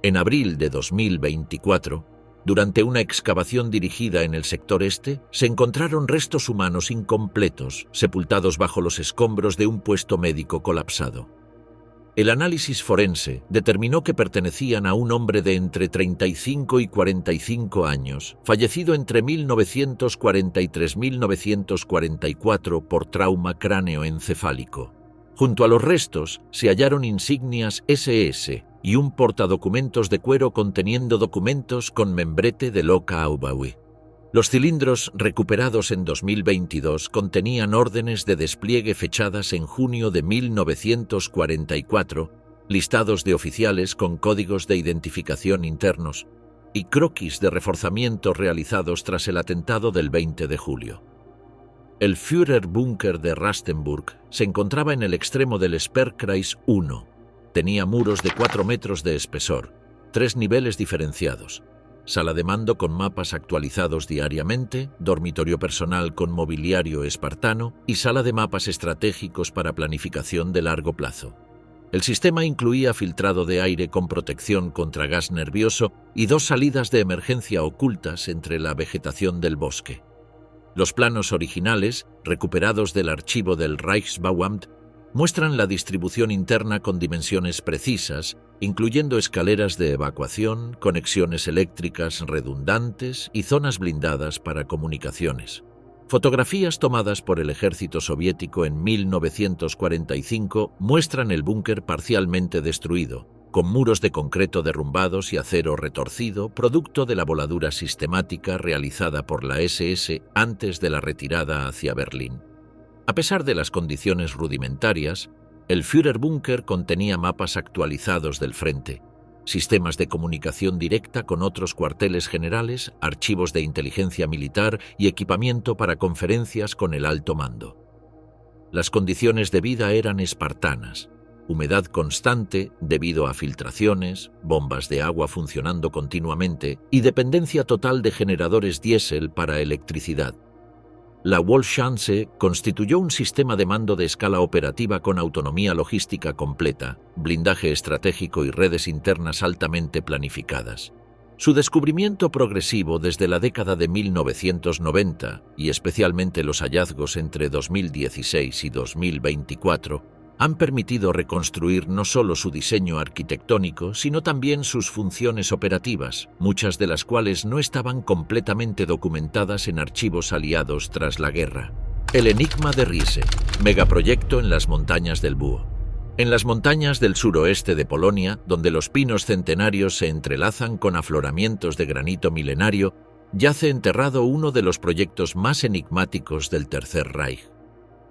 En abril de 2024, durante una excavación dirigida en el sector este, se encontraron restos humanos incompletos, sepultados bajo los escombros de un puesto médico colapsado. El análisis forense determinó que pertenecían a un hombre de entre 35 y 45 años, fallecido entre 1943 y 1944 por trauma cráneoencefálico. Junto a los restos se hallaron insignias SS y un portadocumentos de cuero conteniendo documentos con membrete de Loka Aubaui. Los cilindros recuperados en 2022 contenían órdenes de despliegue fechadas en junio de 1944, listados de oficiales con códigos de identificación internos y croquis de reforzamiento realizados tras el atentado del 20 de julio. El Führerbunker de Rastenburg se encontraba en el extremo del Sperrkreis 1. Tenía muros de 4 metros de espesor, 3 niveles diferenciados, sala de mando con mapas actualizados diariamente, dormitorio personal con mobiliario espartano y sala de mapas estratégicos para planificación de largo plazo. El sistema incluía filtrado de aire con protección contra gas nervioso y 2 salidas de emergencia ocultas entre la vegetación del bosque. Los planos originales, recuperados del archivo del Reichsbauamt, muestran la distribución interna con dimensiones precisas, incluyendo escaleras de evacuación, conexiones eléctricas redundantes y zonas blindadas para comunicaciones. Fotografías tomadas por el ejército soviético en 1945 muestran el búnker parcialmente destruido, con muros de concreto derrumbados y acero retorcido, producto de la voladura sistemática realizada por la SS antes de la retirada hacia Berlín. A pesar de las condiciones rudimentarias, el Führerbunker contenía mapas actualizados del frente, sistemas de comunicación directa con otros cuarteles generales, archivos de inteligencia militar y equipamiento para conferencias con el alto mando. Las condiciones de vida eran espartanas: humedad constante debido a filtraciones, bombas de agua funcionando continuamente y dependencia total de generadores diésel para electricidad. La Wolfschanze constituyó un sistema de mando de escala operativa con autonomía logística completa, blindaje estratégico y redes internas altamente planificadas. Su descubrimiento progresivo desde la década de 1990, y especialmente los hallazgos entre 2016 y 2024, han permitido reconstruir no solo su diseño arquitectónico, sino también sus funciones operativas, muchas de las cuales no estaban completamente documentadas en archivos aliados tras la guerra. El enigma de Riese, megaproyecto en las montañas del Búho. En las montañas del suroeste de Polonia, donde los pinos centenarios se entrelazan con afloramientos de granito milenario, yace enterrado uno de los proyectos más enigmáticos del Tercer Reich.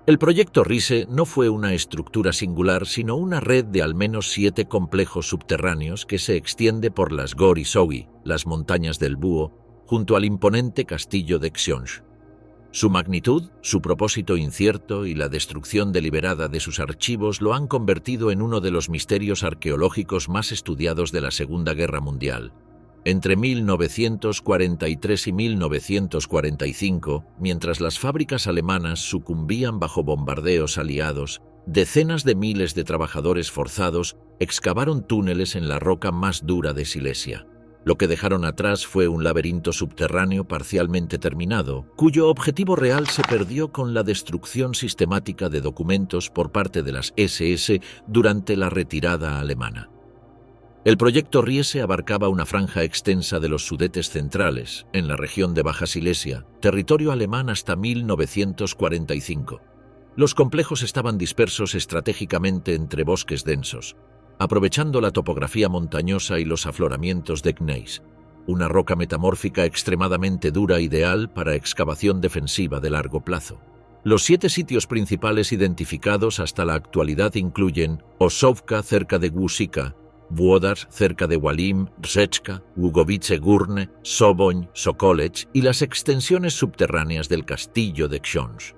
El proyecto Riese no fue una estructura singular, sino una red de al menos 7 complejos subterráneos que se extiende por las Góry Sogi, las montañas del Búho, junto al imponente castillo de Książ. Su magnitud, su propósito incierto y la destrucción deliberada de sus archivos lo han convertido en uno de los misterios arqueológicos más estudiados de la Segunda Guerra Mundial. Entre 1943 y 1945, mientras las fábricas alemanas sucumbían bajo bombardeos aliados, decenas de miles de trabajadores forzados excavaron túneles en la roca más dura de Silesia. Lo que dejaron atrás fue un laberinto subterráneo parcialmente terminado, cuyo objetivo real se perdió con la destrucción sistemática de documentos por parte de las SS durante la retirada alemana. El proyecto Riese abarcaba una franja extensa de los Sudetes centrales, en la región de Baja Silesia, territorio alemán hasta 1945. Los complejos estaban dispersos estratégicamente entre bosques densos, aprovechando la topografía montañosa y los afloramientos de Gneis, una roca metamórfica extremadamente dura ideal para excavación defensiva de largo plazo. Los 7 sitios principales identificados hasta la actualidad incluyen Ossowka cerca de Głuszyca, Włodar cerca de Walim, Rzeczka, Ługowice Górne, Soboń, Sokolec y las extensiones subterráneas del castillo de Książ.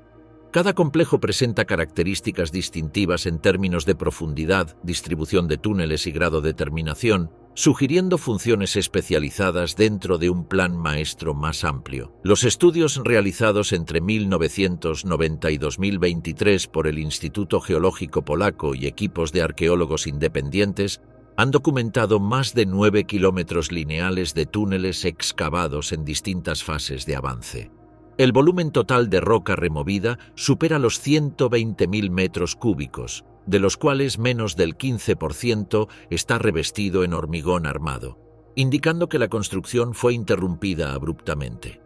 Cada complejo presenta características distintivas en términos de profundidad, distribución de túneles y grado de terminación, sugiriendo funciones especializadas dentro de un plan maestro más amplio. Los estudios realizados entre 1990 y 2023 por el Instituto Geológico Polaco y equipos de arqueólogos independientes han documentado más de 9 kilómetros lineales de túneles excavados en distintas fases de avance. El volumen total de roca removida supera los 120.000 metros cúbicos, de los cuales menos del 15% está revestido en hormigón armado, indicando que la construcción fue interrumpida abruptamente.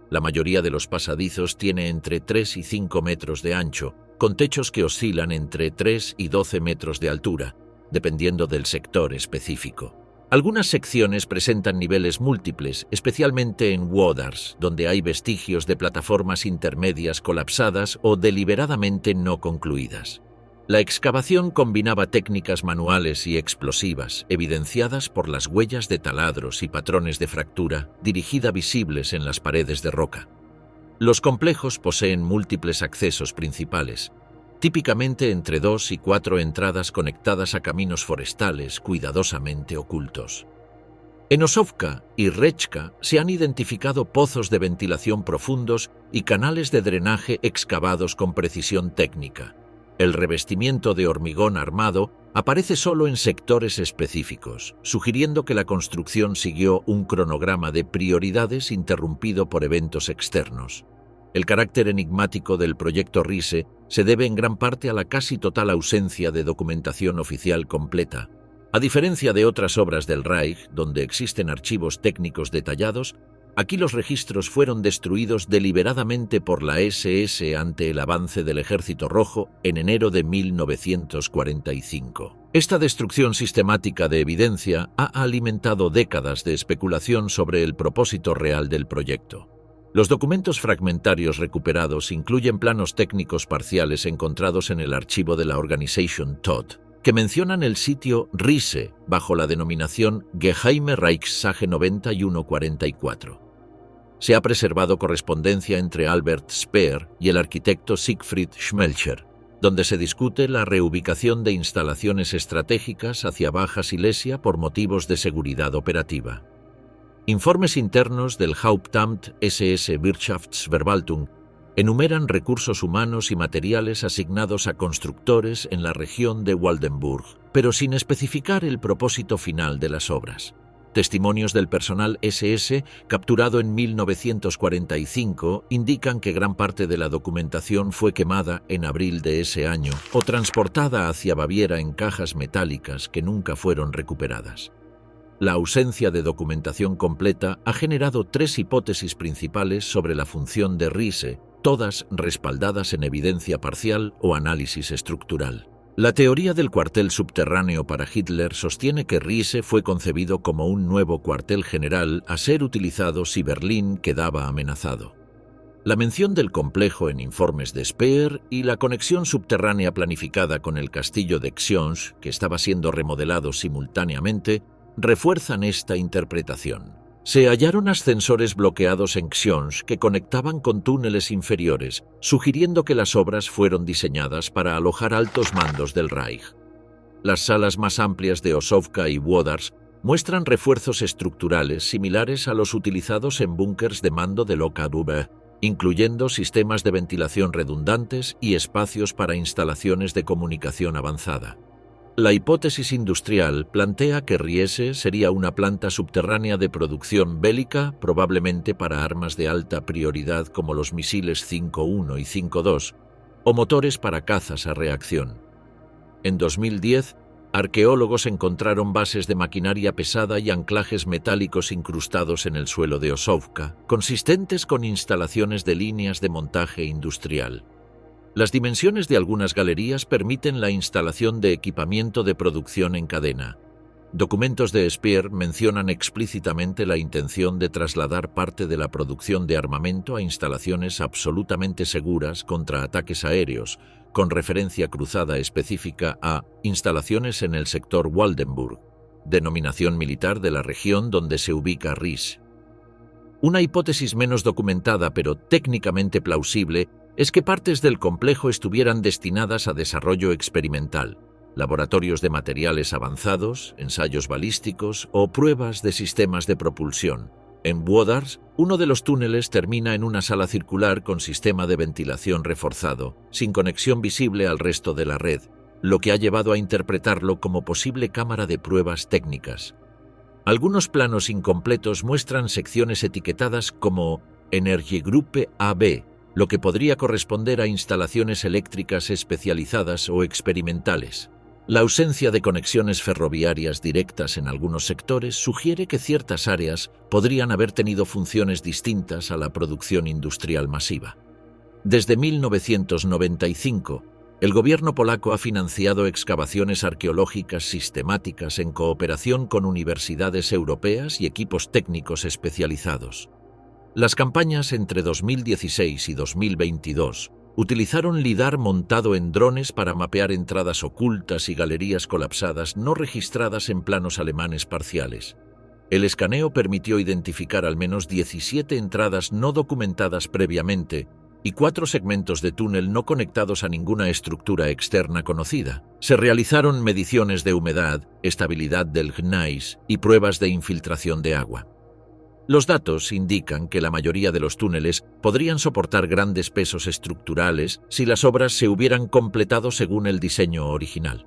La mayoría de los pasadizos tiene entre 3 y 5 metros de ancho, con techos que oscilan entre 3 y 12 metros de altura, dependiendo del sector específico. Algunas secciones presentan niveles múltiples, especialmente en Włodars, donde hay vestigios de plataformas intermedias colapsadas o deliberadamente no concluidas. La excavación combinaba técnicas manuales y explosivas, evidenciadas por las huellas de taladros y patrones de fractura dirigida visibles en las paredes de roca. Los complejos poseen múltiples accesos principales, típicamente entre 2 y 4 entradas conectadas a caminos forestales cuidadosamente ocultos. En Ossowka y Rzeczka se han identificado pozos de ventilación profundos y canales de drenaje excavados con precisión técnica. El revestimiento de hormigón armado aparece solo en sectores específicos, sugiriendo que la construcción siguió un cronograma de prioridades interrumpido por eventos externos. El carácter enigmático del proyecto Riese se debe en gran parte a la casi total ausencia de documentación oficial completa. A diferencia de otras obras del Reich, donde existen archivos técnicos detallados, aquí los registros fueron destruidos deliberadamente por la SS ante el avance del Ejército Rojo en enero de 1945. Esta destrucción sistemática de evidencia ha alimentado décadas de especulación sobre el propósito real del proyecto. Los documentos fragmentarios recuperados incluyen planos técnicos parciales encontrados en el archivo de la Organisation Todt, que mencionan el sitio Riese bajo la denominación Geheime Reichssage 9144. Se ha preservado correspondencia entre Albert Speer y el arquitecto Siegfried Schmelcher, donde se discute la reubicación de instalaciones estratégicas hacia Baja Silesia por motivos de seguridad operativa. Informes internos del Hauptamt SS Wirtschaftsverwaltung Enumeran recursos humanos y materiales asignados a constructores en la región de Waldenburg, pero sin especificar el propósito final de las obras. Testimonios del personal SS, capturado en 1945, indican que gran parte de la documentación fue quemada en abril de ese año o transportada hacia Baviera en cajas metálicas que nunca fueron recuperadas. La ausencia de documentación completa ha generado 3 hipótesis principales sobre la función de Riese, todas respaldadas en evidencia parcial o análisis estructural. La teoría del cuartel subterráneo para Hitler sostiene que Riese fue concebido como un nuevo cuartel general a ser utilizado si Berlín quedaba amenazado. La mención del complejo en informes de Speer y la conexión subterránea planificada con el castillo de Xions, que estaba siendo remodelado simultáneamente, refuerzan esta interpretación. Se hallaron ascensores bloqueados en Xions que conectaban con túneles inferiores, sugiriendo que las obras fueron diseñadas para alojar altos mandos del Reich. Las salas más amplias de Osowka y Wodars muestran refuerzos estructurales similares a los utilizados en búnkers de mando del OKW, incluyendo sistemas de ventilación redundantes y espacios para instalaciones de comunicación avanzada. La hipótesis industrial plantea que Riese sería una planta subterránea de producción bélica, probablemente para armas de alta prioridad como los misiles 5-1 y 5-2, o motores para cazas a reacción. En 2010, arqueólogos encontraron bases de maquinaria pesada y anclajes metálicos incrustados en el suelo de Osowka, consistentes con instalaciones de líneas de montaje industrial. Las dimensiones de algunas galerías permiten la instalación de equipamiento de producción en cadena. Documentos de Speer mencionan explícitamente la intención de trasladar parte de la producción de armamento a instalaciones absolutamente seguras contra ataques aéreos, con referencia cruzada específica a instalaciones en el sector Waldenburg, denominación militar de la región donde se ubica Riese. Una hipótesis menos documentada pero técnicamente plausible es que partes del complejo estuvieran destinadas a desarrollo experimental, laboratorios de materiales avanzados, ensayos balísticos o pruebas de sistemas de propulsión. En Wodars, uno de los túneles termina en una sala circular con sistema de ventilación reforzado, sin conexión visible al resto de la red, lo que ha llevado a interpretarlo como posible cámara de pruebas técnicas. Algunos planos incompletos muestran secciones etiquetadas como Energiegruppe AB, lo que podría corresponder a instalaciones eléctricas especializadas o experimentales. La ausencia de conexiones ferroviarias directas en algunos sectores sugiere que ciertas áreas podrían haber tenido funciones distintas a la producción industrial masiva. Desde 1995, el gobierno polaco ha financiado excavaciones arqueológicas sistemáticas en cooperación con universidades europeas y equipos técnicos especializados. Las campañas entre 2016 y 2022 utilizaron LIDAR montado en drones para mapear entradas ocultas y galerías colapsadas no registradas en planos alemanes parciales. El escaneo permitió identificar al menos 17 entradas no documentadas previamente y 4 segmentos de túnel no conectados a ninguna estructura externa conocida. Se realizaron mediciones de humedad, estabilidad del gneiss y pruebas de infiltración de agua. Los datos indican que la mayoría de los túneles podrían soportar grandes pesos estructurales si las obras se hubieran completado según el diseño original.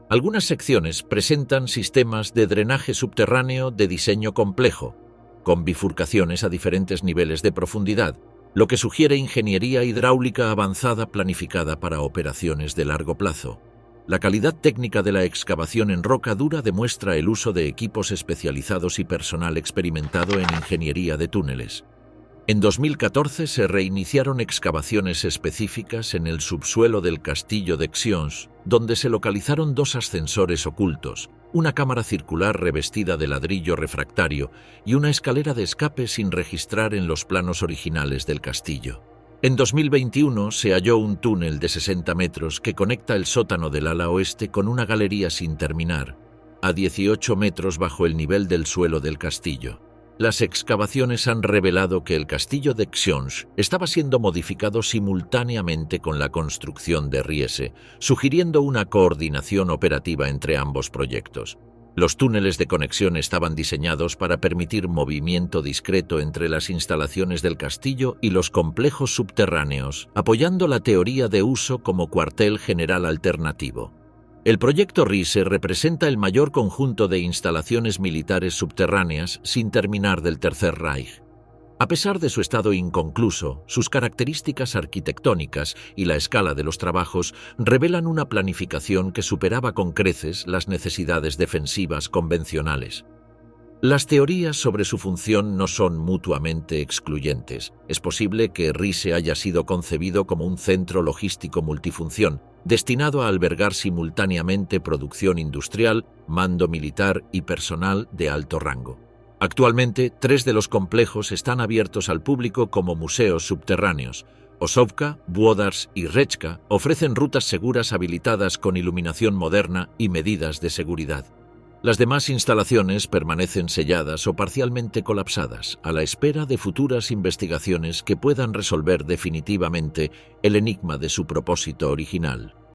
Algunas secciones presentan sistemas de drenaje subterráneo de diseño complejo, con bifurcaciones a diferentes niveles de profundidad, lo que sugiere ingeniería hidráulica avanzada planificada para operaciones de largo plazo. La calidad técnica de la excavación en roca dura demuestra el uso de equipos especializados y personal experimentado en ingeniería de túneles. En 2014 se reiniciaron excavaciones específicas en el subsuelo del castillo de Xions, donde se localizaron 2 ascensores ocultos, una cámara circular revestida de ladrillo refractario y una escalera de escape sin registrar en los planos originales del castillo. En 2021 se halló un túnel de 60 metros que conecta el sótano del ala oeste con una galería sin terminar, a 18 metros bajo el nivel del suelo del castillo. Las excavaciones han revelado que el castillo de Xions estaba siendo modificado simultáneamente con la construcción de Riese, sugiriendo una coordinación operativa entre ambos proyectos. Los túneles de conexión estaban diseñados para permitir movimiento discreto entre las instalaciones del castillo y los complejos subterráneos, apoyando la teoría de uso como cuartel general alternativo. El proyecto Riese representa el mayor conjunto de instalaciones militares subterráneas sin terminar del Tercer Reich. A pesar de su estado inconcluso, sus características arquitectónicas y la escala de los trabajos revelan una planificación que superaba con creces las necesidades defensivas convencionales. Las teorías sobre su función no son mutuamente excluyentes. Es posible que Riese haya sido concebido como un centro logístico multifunción, destinado a albergar simultáneamente producción industrial, mando militar y personal de alto rango. Actualmente, 3 de los complejos están abiertos al público como museos subterráneos. Osovka, Włodarz y Rechka ofrecen rutas seguras habilitadas con iluminación moderna y medidas de seguridad. Las demás instalaciones permanecen selladas o parcialmente colapsadas, a la espera de futuras investigaciones que puedan resolver definitivamente el enigma de su propósito original.